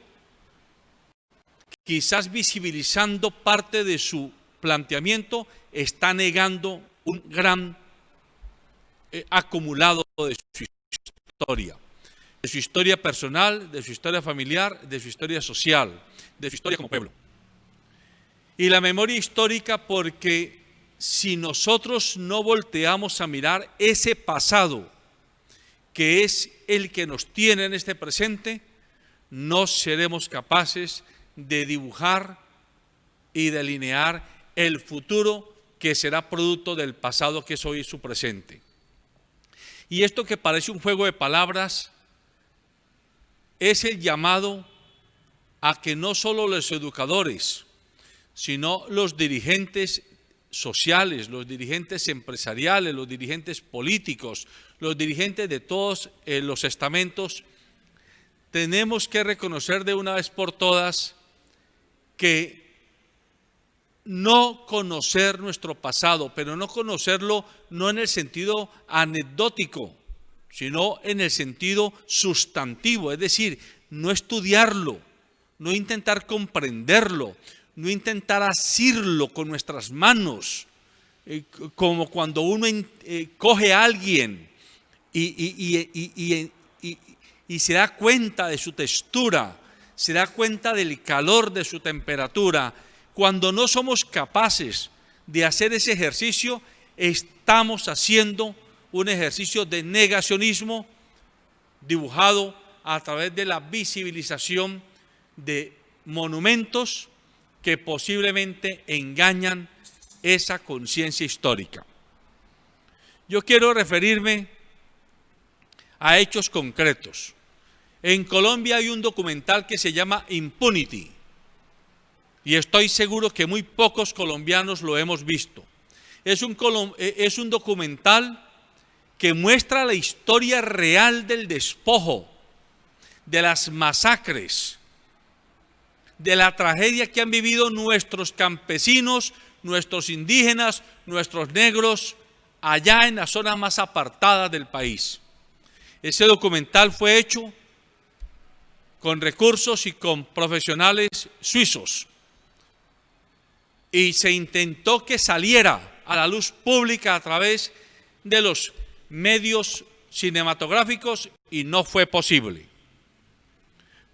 S3: quizás visibilizando parte de su planteamiento, está negando un gran acumulado de su historia personal, de su historia familiar, de su historia social, de su historia como pueblo. Y la memoria histórica porque si nosotros no volteamos a mirar ese pasado, que es el que nos tiene en este presente, no seremos capaces de dibujar y delinear el futuro que será producto del pasado que es hoy su presente. Y esto que parece un juego de palabras es el llamado a que no solo los educadores, sino los dirigentes sociales, los dirigentes empresariales, los dirigentes políticos, los dirigentes de todos los estamentos, tenemos que reconocer de una vez por todas que no conocer nuestro pasado, pero no conocerlo no en el sentido anecdótico, sino en el sentido sustantivo, es decir, no estudiarlo, no intentar comprenderlo, no intentar asirlo con nuestras manos, como cuando uno coge a alguien y se da cuenta de su textura, se da cuenta del calor de su temperatura. Cuando no somos capaces de hacer ese ejercicio, estamos haciendo un ejercicio de negacionismo dibujado a través de la visibilización de monumentos que posiblemente engañan esa conciencia histórica. Yo quiero referirme a hechos concretos. En Colombia hay un documental que se llama Impunity, y estoy seguro que muy pocos colombianos lo hemos visto. Es un documental que muestra la historia real del despojo, de las masacres, de la tragedia que han vivido nuestros campesinos, nuestros indígenas, nuestros negros, allá en las zonas más apartadas del país. Ese documental fue hecho con recursos y con profesionales suizos, y se intentó que saliera a la luz pública a través de los medios cinematográficos y no fue posible.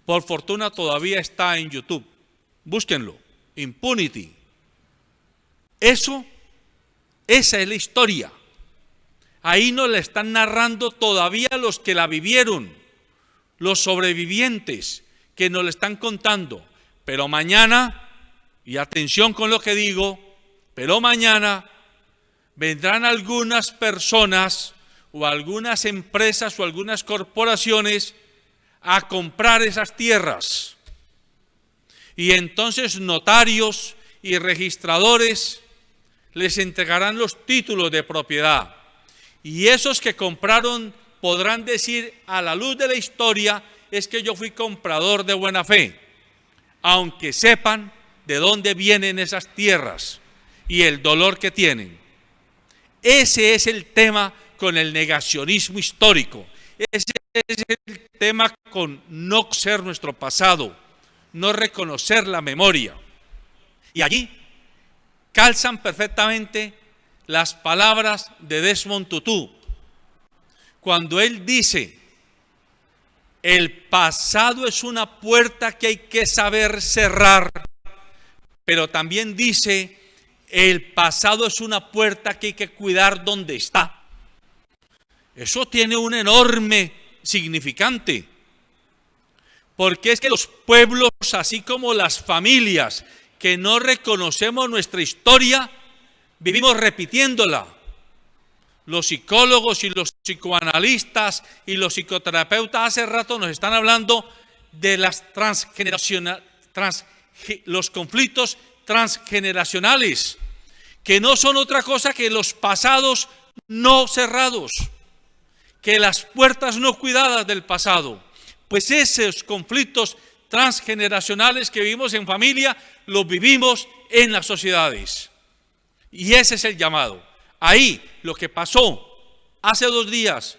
S3: Por fortuna todavía está en YouTube. Búsquenlo. Impunity. Esa es la historia. Ahí nos la están narrando todavía los que la vivieron, los sobrevivientes, que nos lo están contando, pero mañana, y atención con lo que digo, pero mañana vendrán algunas personas o algunas empresas o algunas corporaciones a comprar esas tierras. Y entonces notarios y registradores les entregarán los títulos de propiedad. Y esos que compraron podrán decir a la luz de la historia, es que yo fui comprador de buena fe, aunque sepan de dónde vienen esas tierras y el dolor que tienen. Ese es el tema con el negacionismo histórico. Ese es el tema con no conocer nuestro pasado, no reconocer la memoria. Y allí calzan perfectamente las palabras de Desmond Tutu, cuando él dice: el pasado es una puerta que hay que saber cerrar, pero también dice: el pasado es una puerta que hay que cuidar donde está. Eso tiene un enorme significante, porque es que los pueblos, así como las familias que no reconocemos nuestra historia, vivimos repitiéndola. Los psicólogos y los psicoanalistas y los psicoterapeutas hace rato nos están hablando de las los conflictos transgeneracionales, que no son otra cosa que los pasados no cerrados, que las puertas no cuidadas del pasado. Pues esos conflictos transgeneracionales que vivimos en familia, los vivimos en las sociedades. Y ese es el llamado. Ahí lo que pasó hace 2 días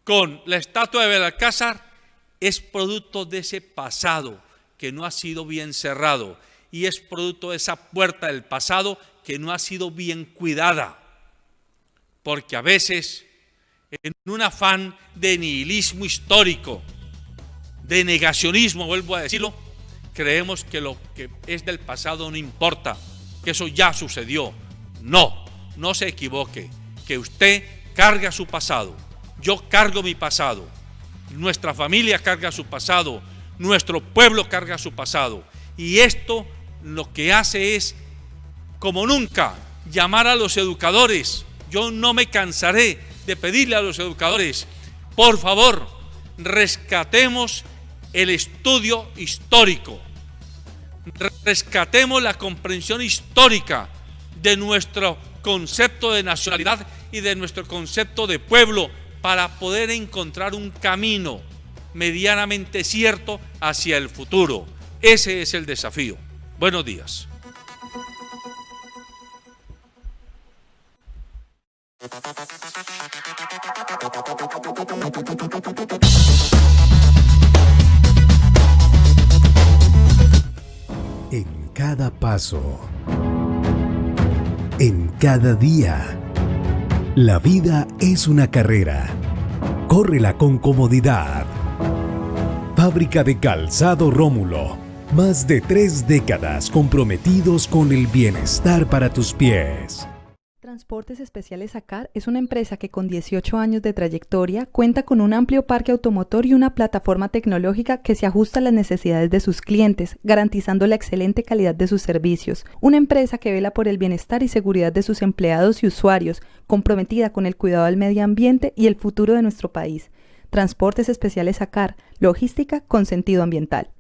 S3: con la estatua de Belalcázar es producto de ese pasado que no ha sido bien cerrado, y es producto de esa puerta del pasado que no ha sido bien cuidada, porque a veces en un afán de nihilismo histórico, de negacionismo, vuelvo a decirlo, creemos que lo que es del pasado no importa, que eso ya sucedió. No se equivoque, que usted carga su pasado, yo cargo mi pasado, nuestra familia carga su pasado, nuestro pueblo carga su pasado, y esto lo que hace es, como nunca, llamar a los educadores. Yo no me cansaré de pedirle a los educadores: por favor, rescatemos el estudio histórico, rescatemos la comprensión histórica de nuestro concepto de nacionalidad y de nuestro concepto de pueblo, para poder encontrar un camino medianamente cierto hacia el futuro. Ese es el desafío. Buenos días.
S1: En cada paso, en cada día, la vida es una carrera. Córrela con comodidad. Fábrica de Calzado Rómulo. Más de 3 décadas comprometidos con el bienestar para tus pies.
S2: Transportes Especiales ACAR es una empresa que con 18 años de trayectoria cuenta con un amplio parque automotor y una plataforma tecnológica que se ajusta a las necesidades de sus clientes, garantizando la excelente calidad de sus servicios. Una empresa que vela por el bienestar y seguridad de sus empleados y usuarios, comprometida con el cuidado del medio ambiente y el futuro de nuestro país. Transportes Especiales ACAR, logística con sentido ambiental.